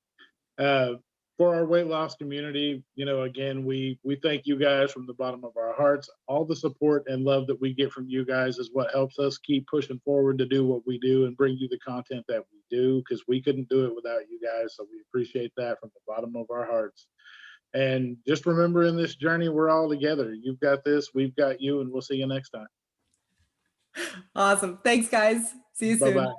For for our weight loss community, you know, again, we thank you guys from the bottom of our hearts. All the support and love that we get from you guys is what helps us keep pushing forward to do what we do and bring you the content that we do, because we couldn't do it without you guys. So we appreciate that from the bottom of our hearts. And just remember, in this journey, we're all together. You've got this, we've got you, and we'll see you next time. Awesome. Thanks, guys. See you soon. Bye-bye.